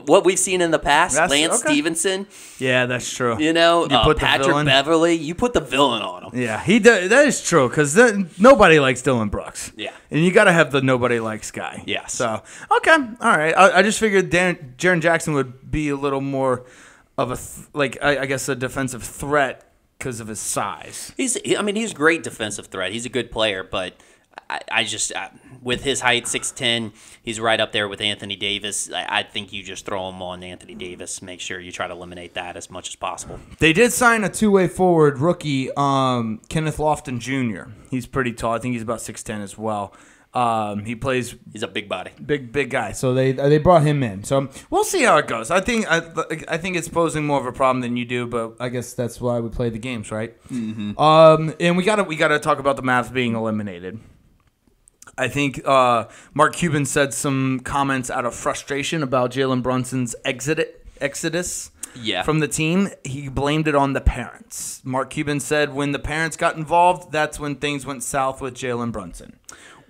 What we've seen in the past, Lance Stevenson. Yeah, that's true. You know, Patrick Beverly. You put the villain on him. Yeah, that is true, because nobody likes Dylan Brooks. Yeah. And you got to have the nobody likes guy. Yes. So, okay. All right. I just figured Jaren Jackson would be a little more of I guess a defensive threat because of his size. He's a great defensive threat. He's a good player, but I just with his height, 6'10", he's right up there with Anthony Davis. I think you just throw him on Anthony Davis. Make sure you try to eliminate that as much as possible. They did sign a two-way forward rookie, Kenneth Lofton Jr. He's pretty tall. I think he's about 6'10" as well. He's a big body, big guy. So they brought him in. So we'll see how it goes. I think it's posing more of a problem than you do, but I guess that's why we play the games, right? Mm-hmm. And we gotta talk about the Mavs being eliminated. I think Mark Cuban said some comments out of frustration about Jalen Brunson's exodus. Yeah. From the team. He blamed it on the parents. Mark Cuban said when the parents got involved, that's when things went south with Jalen Brunson.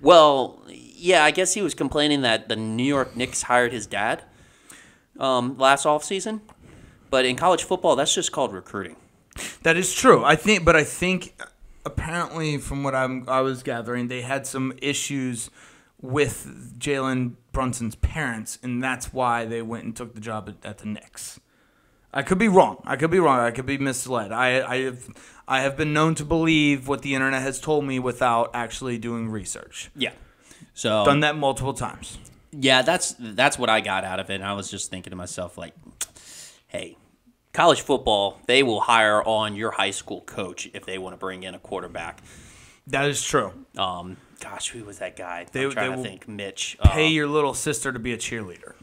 Well, yeah, I guess he was complaining that the New York Knicks hired his dad last offseason. But in college football, that's just called recruiting. That is true. I think apparently from what I was gathering, they had some issues with Jalen Brunson's parents, and that's why they went and took the job at the Knicks. I could be wrong. I could be misled. I have been known to believe what the internet has told me without actually doing research. Yeah. So done that multiple times. Yeah, that's what I got out of it. And I was just thinking to myself, like, hey, college football, they will hire on your high school coach if they want to bring in a quarterback. That is true. Gosh, who was that guy? I'm trying to think. Mitch. Pay your little sister to be a cheerleader.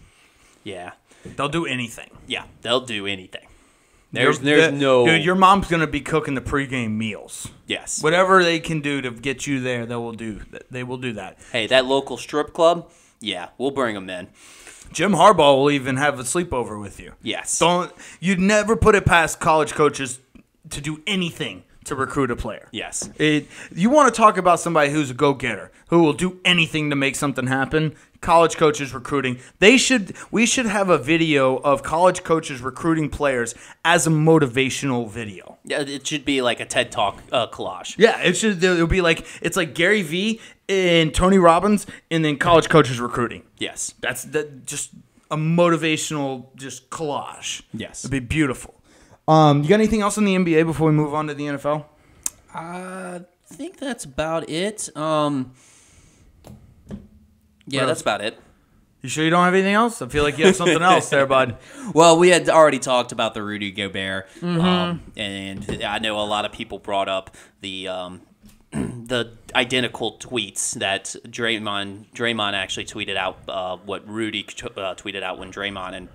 Yeah. They'll do anything. Yeah, they'll do anything. There's no... Dude, your mom's going to be cooking the pregame meals. Yes. Whatever they can do to get you there, they will do that. Hey, that local strip club, yeah, we'll bring them in. Jim Harbaugh will even have a sleepover with you. Yes. You'd never put it past college coaches to do anything to recruit a player. Yes. You want to talk about somebody who's a go-getter, who will do anything to make something happen. College coaches recruiting. We should have a video of college coaches recruiting players as a motivational video. Yeah, it should be like a TED Talk collage. Yeah, it'll be like it's like Gary Vee and Tony Robbins, and then college coaches recruiting. Yes, that's just a motivational just collage. Yes, it'd be beautiful. You got anything else in the NBA before we move on to the NFL? I think that's about it. Yeah, that's about it. You sure you don't have anything else? I feel like you have something else there, bud. Well, we had already talked about the Rudy Gobert, and I know a lot of people brought up the identical tweets that Draymond actually tweeted out. What Rudy tweeted out when Draymond and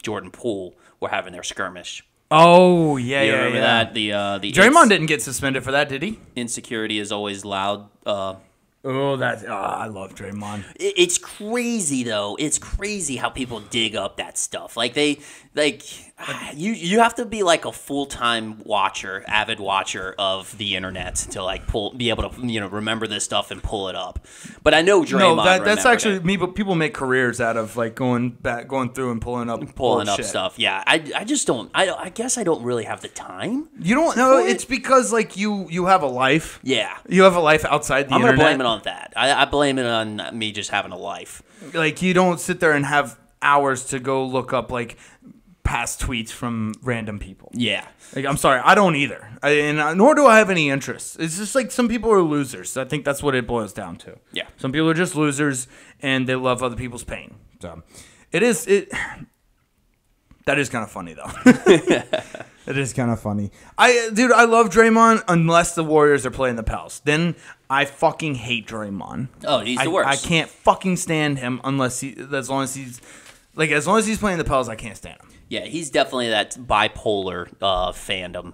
Jordan Poole were having their skirmish. Oh yeah, you yeah, remember yeah. that? The Draymond didn't get suspended for that, did he? Insecurity is always loud. I love Draymond. It's crazy though. It's crazy how people dig up that stuff. You have to be like a full-time watcher, avid watcher of the internet to be able to remember this stuff and pull it up. But I know Draymond. No, that's actually me. But people make careers out of like going through and pulling up stuff. Yeah, I just don't. I guess I don't really have the time. You don't know. It's because like you have a life. Yeah, you have a life outside the internet. I'm gonna blame it on that. I blame it on me just having a life. Like you don't sit there and have hours to go look up like past tweets from random people. Yeah. Like, I'm sorry, I don't either. Nor do I have any interest. It's just like some people are losers. I think that's what it boils down to. Yeah. Some people are just losers and they love other people's pain. So that is kind of funny though. It is kind of funny. I love Draymond unless the Warriors are playing the Pels. Then I fucking hate Draymond. Oh, he's the worst. I can't fucking stand him as long as he's playing the Pels, I can't stand him. Yeah, he's definitely that bipolar fandom.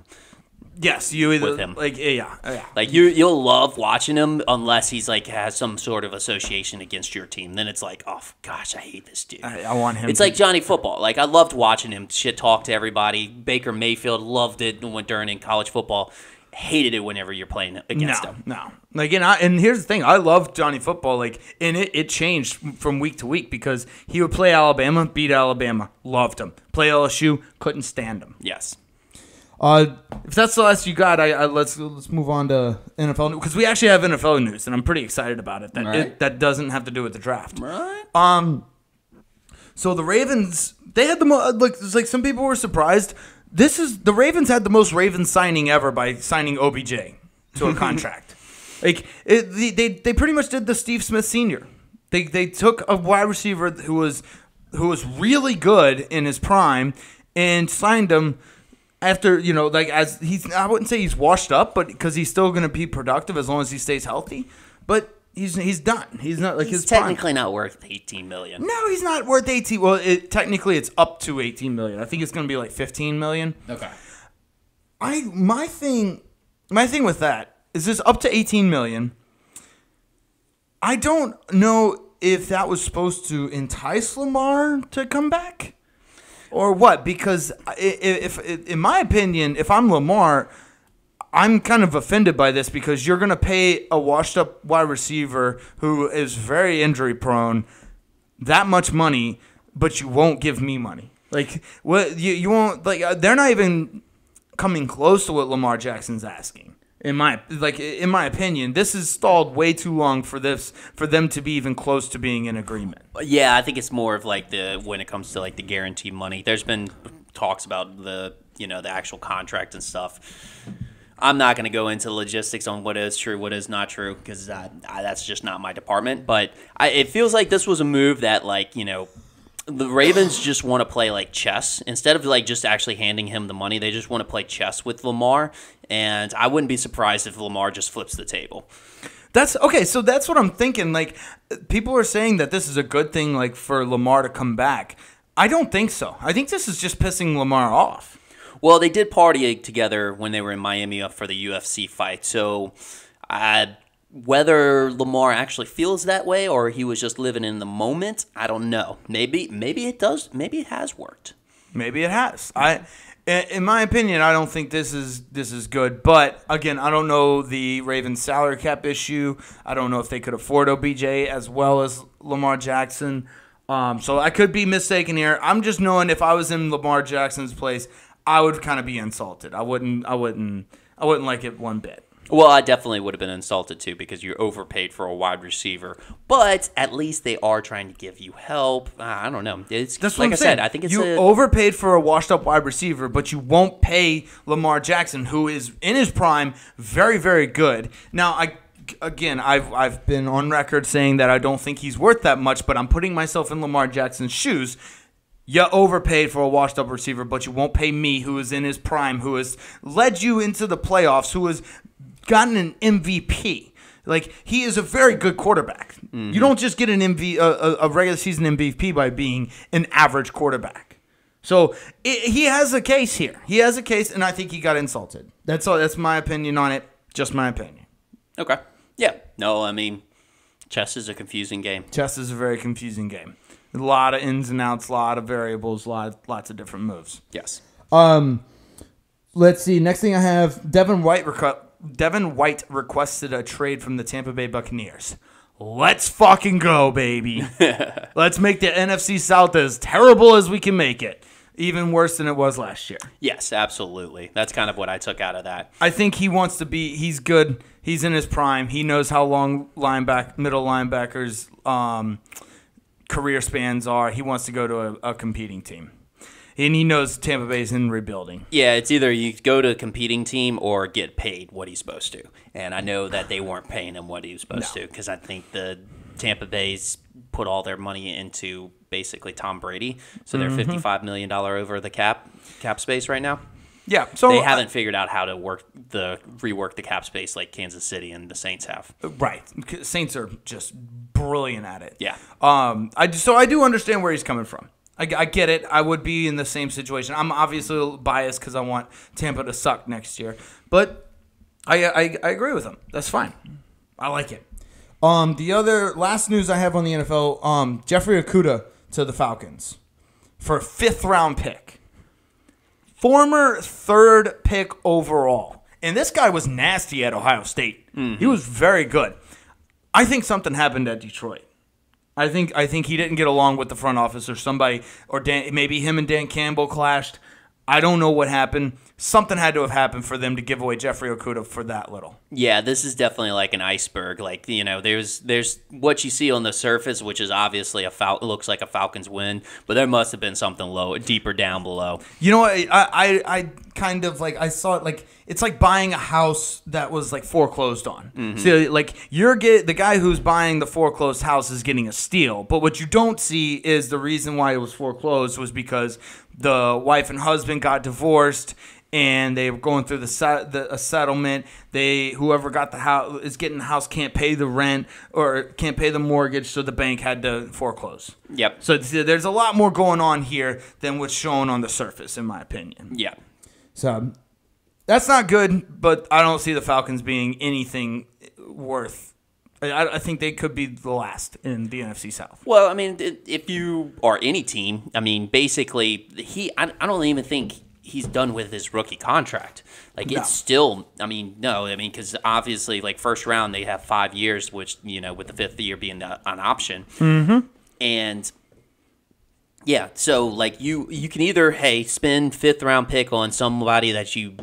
Yes, you either with him. Yeah. Like you'll love watching him unless he's like has some sort of association against your team. Then it's like, oh gosh, I hate this dude. I want him. It's like Johnny Football. Like I loved watching him shit talk to everybody. Baker Mayfield loved it during in college football. Hated it whenever you're playing against him. No. Like and here's the thing, I love Johnny Football. Like and it changed from week to week because he would play Alabama, beat Alabama, loved him. Play LSU, couldn't stand him. Yes. If that's the last you got, let's move on to NFL news because we actually have NFL news and I'm pretty excited about it. That doesn't have to do with the draft. Right. So the Ravens, they had like some people were surprised. The Ravens had the most Ravens signing ever by signing OBJ to a contract. They pretty much did the Steve Smith Sr. They took a wide receiver who was really good in his prime and signed him after I wouldn't say he's washed up, but because he's still going to be productive as long as he stays healthy. But he's done. He's not like he's his technically prime. Not worth $18 million. No, he's not worth 18. Well, technically it's up to 18 million. I think it's going to be like 15 million. Okay. My thing with that is this up to 18 million. I don't know if that was supposed to entice Lamar to come back or what, because if in my opinion, if I'm Lamar, I'm kind of offended by this because you're going to pay a washed-up wide receiver who is very injury-prone that much money, but you won't give me money. Like what you won't like? They're not even coming close to what Lamar Jackson's asking. In my opinion, this is stalled way too long for them to be even close to being in agreement. Yeah, I think it's more of like when it comes to like the guaranteed money. There's been talks about the actual contract and stuff. I'm not going to go into logistics on what is true, what is not true, because that's just not my department. But it feels like this was a move that the Ravens just want to play like chess. Instead of like just actually handing him the money, they just want to play chess with Lamar. And I wouldn't be surprised if Lamar just flips the table. That's okay. So that's what I'm thinking. Like people are saying that this is a good thing, like for Lamar to come back. I don't think so. I think this is just pissing Lamar off. Well, they did party together when they were in Miami for the UFC fight. So whether Lamar actually feels that way or he was just living in the moment, I don't know. Maybe it does. Maybe it has worked. Maybe it has. In my opinion, I don't think this is good. But again, I don't know the Ravens salary cap issue. I don't know if they could afford OBJ as well as Lamar Jackson. So I could be mistaken here. I'm just knowing if I was in Lamar Jackson's place, I would kind of be insulted. I wouldn't like it one bit. Well, I definitely would have been insulted too because you're overpaid for a wide receiver. But at least they are trying to give you help. I don't know. That's like what I said. I think it's overpaid for a washed-up wide receiver, but you won't pay Lamar Jackson, who is in his prime, very, very good. Now, again, I've been on record saying that I don't think he's worth that much, but I'm putting myself in Lamar Jackson's shoes. You overpaid for a washed-up receiver, but you won't pay me, who is in his prime, who has led you into the playoffs, who has gotten an MVP. Like, he is a very good quarterback. Mm-hmm. You don't just get an a regular season MVP by being an average quarterback. So he has a case here. He has a case, and I think he got insulted. That's all. That's my opinion on it. Just my opinion. Okay. Yeah. No, I mean, chess is a confusing game. Chess is a very confusing game. A lot of ins and outs, a lot of variables, lots of different moves. Yes. Let's see. Next thing I have, Devin White requested a trade from the Tampa Bay Buccaneers. Let's fucking go, baby. Let's make the NFC South as terrible as we can make it. Even worse than it was last year. Yes, absolutely. That's kind of what I took out of that. I think he wants to be – he's good. He's in his prime. He knows how long middle linebackers' career spans are. He wants to go to a competing team. And he knows Tampa Bay's in rebuilding. Yeah, it's either you go to a competing team or get paid what he's supposed to. And I know that they weren't paying him what he was supposed to because I think the Tampa Bay's put all their money into basically Tom Brady. So they're $55 million over the cap space right now. Yeah, so they haven't figured out how to rework the cap space like Kansas City and the Saints have. Right, Saints are just brilliant at it. Yeah. So I do understand where he's coming from. I get it. I would be in the same situation. I'm obviously biased because I want Tampa to suck next year, but I agree with him. That's fine. I like it. The other last news I have on the NFL: Jeffrey Okudah to the Falcons for a 5th-round pick. Former 3rd pick overall. And this guy was nasty at Ohio State. Mm-hmm. He was very good. I think something happened at Detroit. I think he didn't get along with the front office or somebody, or maybe him and Dan Campbell clashed. I don't know what happened. Something had to have happened for them to give away Jeffrey Okudah for that little. Yeah, this is definitely like an iceberg. Like, you know, there's what you see on the surface, which is obviously looks like a Falcons win, but there must have been something deeper down below. You know what? I kind of like I saw it like it's like buying a house that was like foreclosed on. Mm-hmm. So like the guy who's buying the foreclosed house is getting a steal, but what you don't see is the reason why it was foreclosed was because the wife and husband got divorced. And they were going through a settlement. Whoever got the house is getting the house can't pay the rent or can't pay the mortgage, so the bank had to foreclose. Yep. So there's a lot more going on here than what's shown on the surface, in my opinion. Yeah. So that's not good, but I don't see the Falcons being anything worth. I think they could be the last in the NFC South. Well, I mean, if you are any team, I mean, basically, I don't even think he's done with his rookie contract. Like, it's still, because obviously, like, first round, they have 5 years, which, you know, with the 5th year being an option. Mm-hmm. And, yeah, so, like, you can either, spend 5th-round pick on somebody that you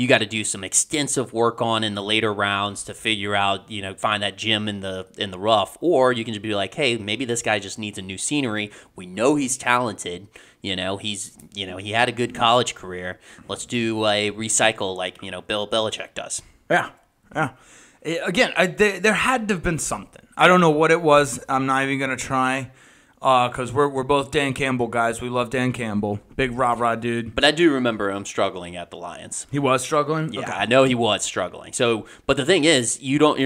got to do some extensive work on in the later rounds to figure out, find that gem in the rough, or you can just be like, hey, maybe this guy just needs a new scenery. We know he's talented. He had a good college career. Let's do a recycle like, Bill Belichick does. Yeah. Again, there had to have been something. I don't know what it was. I'm not even going to try because we're both Dan Campbell guys. We love Dan Campbell. Big rah-rah dude. But I do remember him struggling at the Lions. He was struggling? Yeah, okay. I know he was struggling. So, but the thing is, you're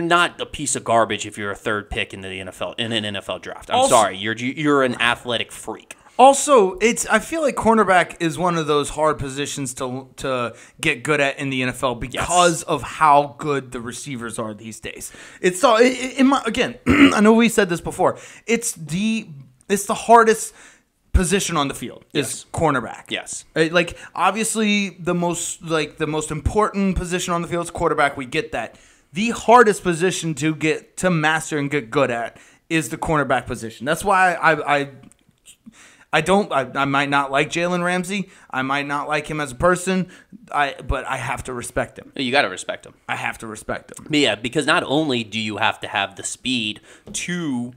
not a piece of garbage if you're a 3rd pick in the NFL in an NFL draft. I'm sorry, you're an athletic freak. Also, I feel like cornerback is one of those hard positions to get good at in the NFL because of how good the receivers are these days. Again, I know we said this before. It's the hardest position on the field is cornerback. Yes. Like obviously the most important position on the field is quarterback. We get that. The hardest position to master and get good at is the cornerback position. That's why I might not like Jalen Ramsey. I might not like him as a person. But I have to respect him. You got to respect him. I have to respect him. Yeah, because not only do you have to have the speed to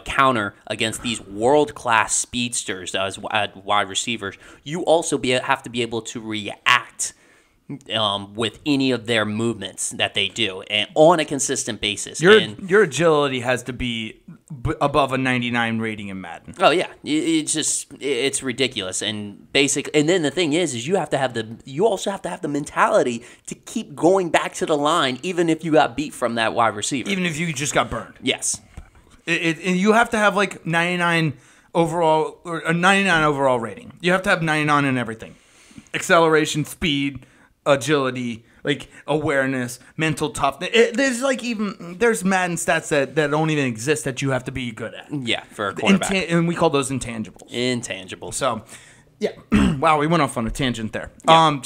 counter against these world-class speedsters as wide receivers, you also have to be able to react with any of their movements that they do, and on a consistent basis. Your agility has to be above a 99 rating in Madden. Oh yeah, it's ridiculous. And then the thing is you also have to have the mentality to keep going back to the line, even if you got beat from that wide receiver, even if you just got burned. Yes, and you have to have like 99 overall or a 99 overall rating. You have to have 99 in everything: acceleration, speed, agility, like awareness, mental toughness. There's Madden stats that don't even exist that you have to be good at. Yeah, for a quarterback. And we call those intangibles. Intangibles. So, yeah. Wow, we went off on a tangent there. Yeah.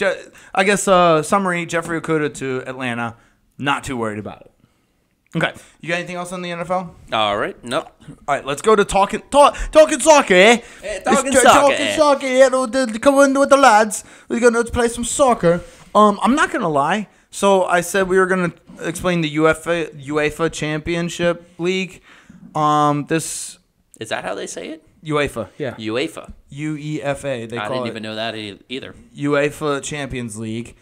I guess summary: Jeffrey Okudah to Atlanta. Not too worried about it. Okay, you got anything else on the NFL? All right, nope. All right, let's go to talking soccer, eh? Hey, talking soccer, yeah. Come in with the lads. We're gonna play some soccer. I'm not gonna lie. So I said we were gonna explain the UEFA Championship League. This is that how they say it? UEFA, yeah. UEFA. UEFA. I didn't even know that either. UEFA Champions League.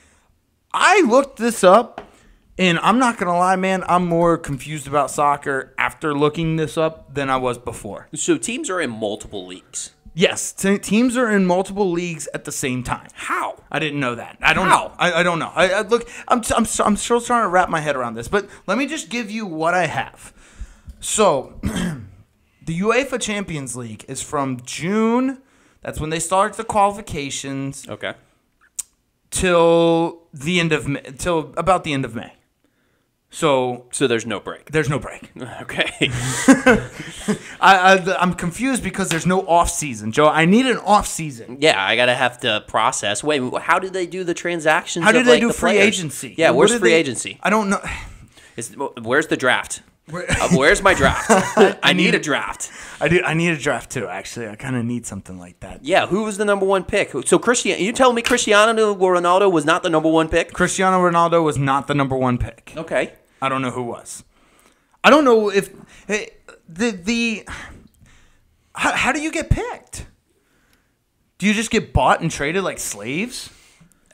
I looked this up. And I'm not going to lie, man, I'm more confused about soccer after looking this up than I was before. So teams are in multiple leagues? Yes, teams are in multiple leagues at the same time. How? I didn't know that. I don't know. I don't know. I'm still trying to wrap my head around this, but let me just give you what I have. So, the UEFA Champions League is from June. That's when they start the qualifications. Okay. Till about the end of May. So there's no break. There's no break. Okay. I'm confused because there's no off season, Joe. I need an off season. Yeah, I gotta have to process. Wait, how do they do the transactions? How do they do free agency? Yeah, where's free agency? I don't know. Where's the draft? Where's my draft? I need a draft. I need a draft too. Actually, I kind of need something like that. Yeah, who was the number one pick? So you telling me Cristiano Ronaldo was not the number one pick? Cristiano Ronaldo was not the number one pick. Okay. I don't know who was. I don't know if how do you get picked? Do you just get bought and traded like slaves?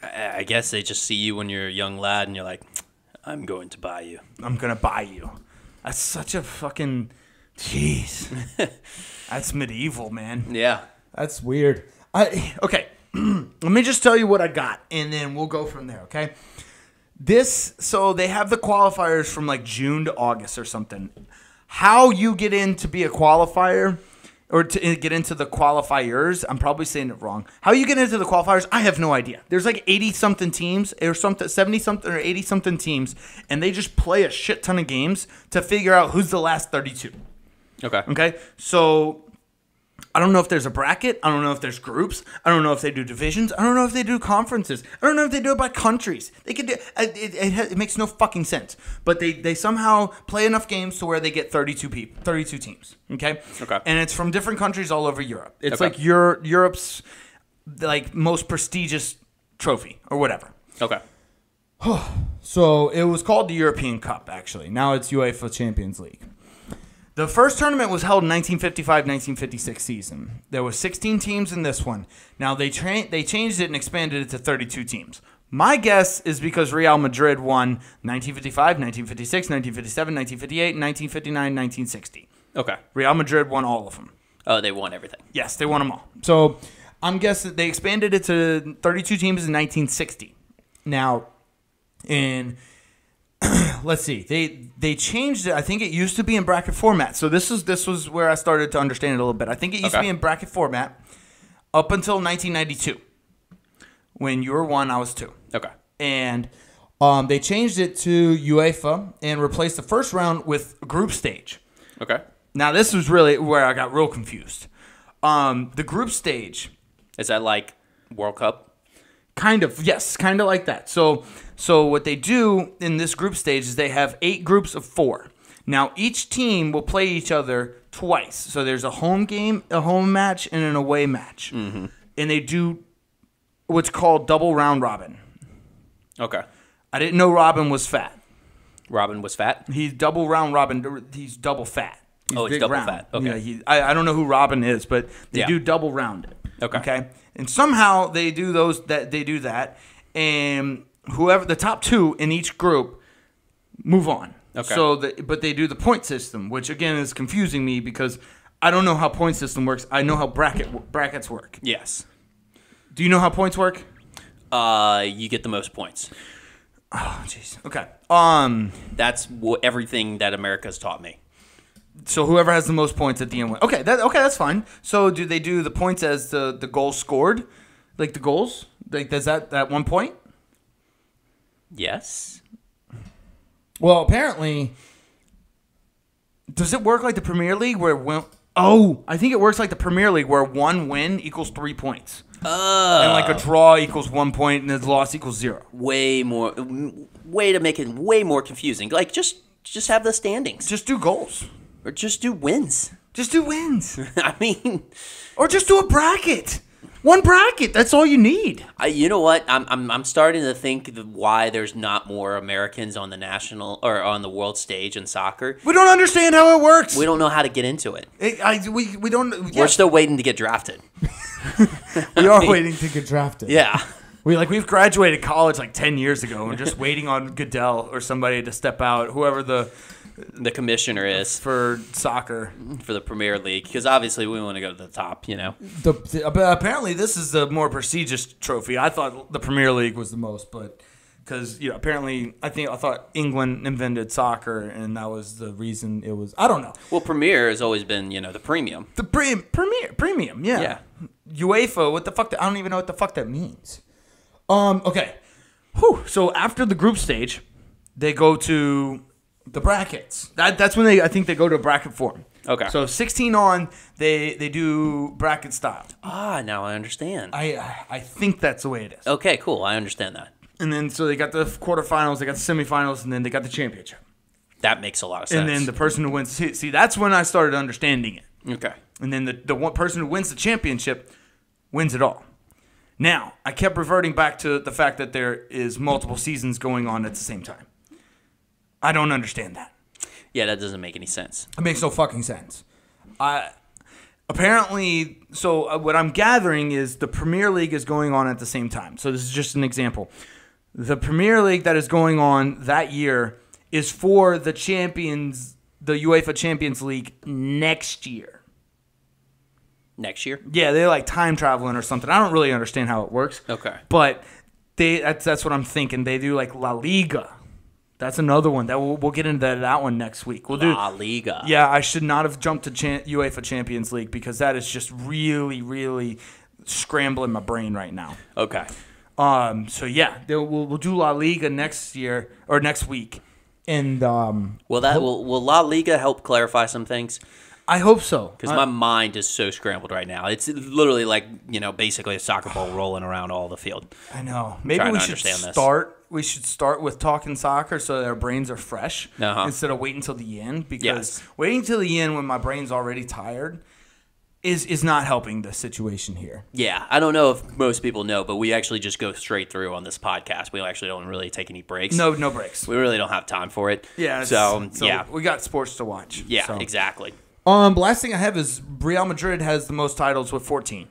I guess they just see you when you're a young lad and you're like, I'm going to buy you. I'm going to buy you. That's such a fucking... Jeez. That's medieval, man. Yeah. That's weird. Okay. Let me just tell you what I got, and then we'll go from there, okay? So they have the qualifiers from like June to August or something. How you get in to be a qualifier... Or to get into the qualifiers, I'm probably saying it wrong. How you get into the qualifiers, I have no idea. There's like 80-something teams, or something, 70-something or 80-something teams, and they just play a shit ton of games to figure out who's the last 32. Okay? So, I don't know if there's a bracket. I don't know if there's groups. I don't know if they do divisions. I don't know if they do conferences. I don't know if they do it by countries. They could do it makes no fucking sense. But they somehow play enough games to where they get 32 teams. Okay? And it's from different countries all over Europe. It's like Europe's like most prestigious trophy or whatever. Okay. So it was called the European Cup, actually. Now it's UEFA Champions League. The first tournament was held in 1955-1956 season. There were 16 teams in this one. Now they changed it and expanded it to 32 teams. My guess is because Real Madrid won 1955, 1956, 1957, 1958, 1959, 1960. Okay. Real Madrid won all of them. Oh, they won everything. Yes, they won them all. So I'm guessing they expanded it to 32 teams in 1960. Now, let's see. They changed it. I think it used to be in bracket format. So this was where I started to understand it a little bit. I think it used to be in bracket format up until 1992. When you were 1, I was 2. Okay. And they changed it to UEFA and replaced the first round with group stage. Okay. Now this was really where I got real confused. The group stage. Is that like World Cup? Kind of, yes, kind of like that. So what they do in this group stage is they have 8 groups of 4. Now each team will play each other twice. So there's a home game, a home match, and an away match. Mm-hmm. And they do what's called double round robin. Okay. I didn't know Robin was fat. Robin was fat? He's double round robin. He's double fat. He's double fat. Okay. Yeah, I don't know who Robin is, but they do double round it. Okay. And somehow they do that, and whoever the top 2 in each group move on. Okay. But they do the point system, which again is confusing me because I don't know how point system works. I know how brackets work. Yes. Do you know how points work? You get the most points. Oh, jeez. Okay. That's everything that America's taught me. So whoever has the most points at the end wins. Okay, that's fine. So do they do the points as the goals scored, like the goals? Like does that 1 point? Yes. Well, apparently, does it work like the Premier League where I think it works like the Premier League where 1 win equals 3 points. And like a draw equals 1 point and a loss equals 0. Way to make it way more confusing. Like just have the standings. Just do goals. Or just do wins. Just do wins. I mean, or just do a bracket. 1 bracket. That's all you need. You know what? I'm starting to think why there's not more Americans on the national or on the world stage in soccer. We don't understand how it works. We don't know how to get into it. We don't. We're still waiting to get drafted. We are waiting to get drafted. Yeah. We've graduated college like 10 years ago and just waiting on Goodell or somebody to step out, whoever the commissioner is for soccer for the Premier League, because obviously we want to go to the top, apparently this is the more prestigious trophy. I thought the Premier League was the most, but because apparently I thought England invented soccer and that was the reason it was. I don't know. Well, Premier has always been the premium. The premium, yeah. Yeah. UEFA, what the fuck? I don't even know what the fuck that means. Okay. Whew. So after the group stage, they go to the brackets. That's when I think they go to a bracket form. Okay. So 16 on, they do bracket style. Now I understand. I think that's the way it is. Okay, cool. I understand that. And then so they got the quarterfinals, they got the semifinals, and then they got the championship. That makes a lot of sense. And then the person who wins, see, that's when I started understanding it. Okay. And then the one person who wins the championship wins it all. Now, I kept reverting back to the fact that there is multiple seasons going on at the same time. I don't understand that. Yeah, that doesn't make any sense. It makes no fucking sense. Apparently, so what I'm gathering is the Premier League is going on at the same time. So this is just an example. The Premier League that is going on that year is for the UEFA Champions League next year. Next year? Yeah, they're like time traveling or something. I don't really understand how it works. Okay. But that's what I'm thinking. They do like La Liga. That's another one. That we'll get into that one next week. We'll do La Liga. Yeah, I should not have jumped to UEFA Champions League because that is just really, really scrambling my brain right now. Okay. So yeah, we'll do La Liga next year or next week, and will La Liga help clarify some things? I hope so. Because my mind is so scrambled right now. It's literally like basically a soccer ball rolling around all the field. I know. Maybe we should start. We should start with Talkin Soccer so that our brains are fresh instead of waiting until the end. Because waiting till the end when my brain's already tired is not helping the situation here. Yeah, I don't know if most people know, but we actually just go straight through on this podcast. We actually don't really take any breaks. No breaks. We really don't have time for it. Yeah. So we got sports to watch. Yeah, exactly. Last thing I have is Real Madrid has the most titles with 14.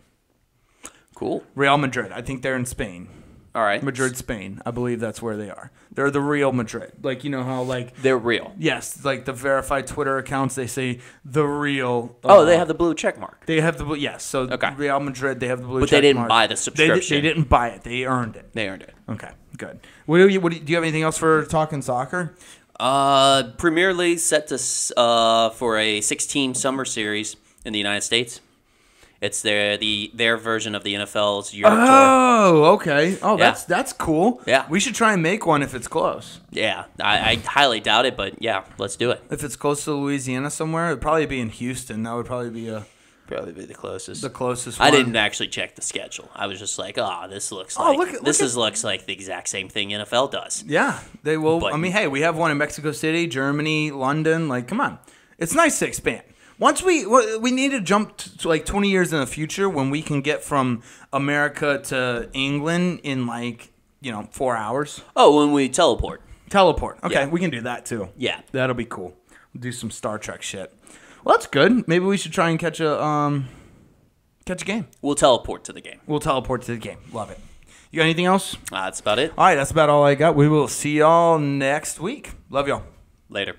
Cool. Real Madrid. I think they're in Spain. All right. Madrid, Spain. I believe that's where they are. They're the Real Madrid. Like, you know how, like... They're real. Yes. Like, the verified Twitter accounts, they say the real... they have the blue check mark. They have the blue... Yes. So, Real Madrid, they have the blue check mark. But they didn't buy the subscription. They didn't buy it. They earned it. They earned it. Okay. Good. Do you have anything else for Talkin Soccer? Premier League set to for a 6-team summer series in the United States. It's their version of the NFL's Europe Tour. Oh, okay. Oh, that's cool. Yeah. We should try and make one if it's close. Yeah. I highly doubt it, but yeah, let's do it. If it's close to Louisiana somewhere, it'd probably be in Houston. That would probably be the closest. The closest one. I didn't actually check the schedule. I was just like, this looks like looks like the exact same thing NFL does. Yeah. They will. But, I mean, hey, we have one in Mexico City, Germany, London. Like, come on. It's nice to expand. Once we need to jump to like 20 years in the future when we can get from America to England in 4 hours. Oh, when we teleport. Okay, yeah. We can do that too. Yeah. That'll be cool. We'll do some Star Trek shit. Well, that's good. Maybe we should try and catch a game. We'll teleport to the game. Love it. You got anything else? That's about it. All right, that's about all I got. We will see y'all next week. Love y'all. Later.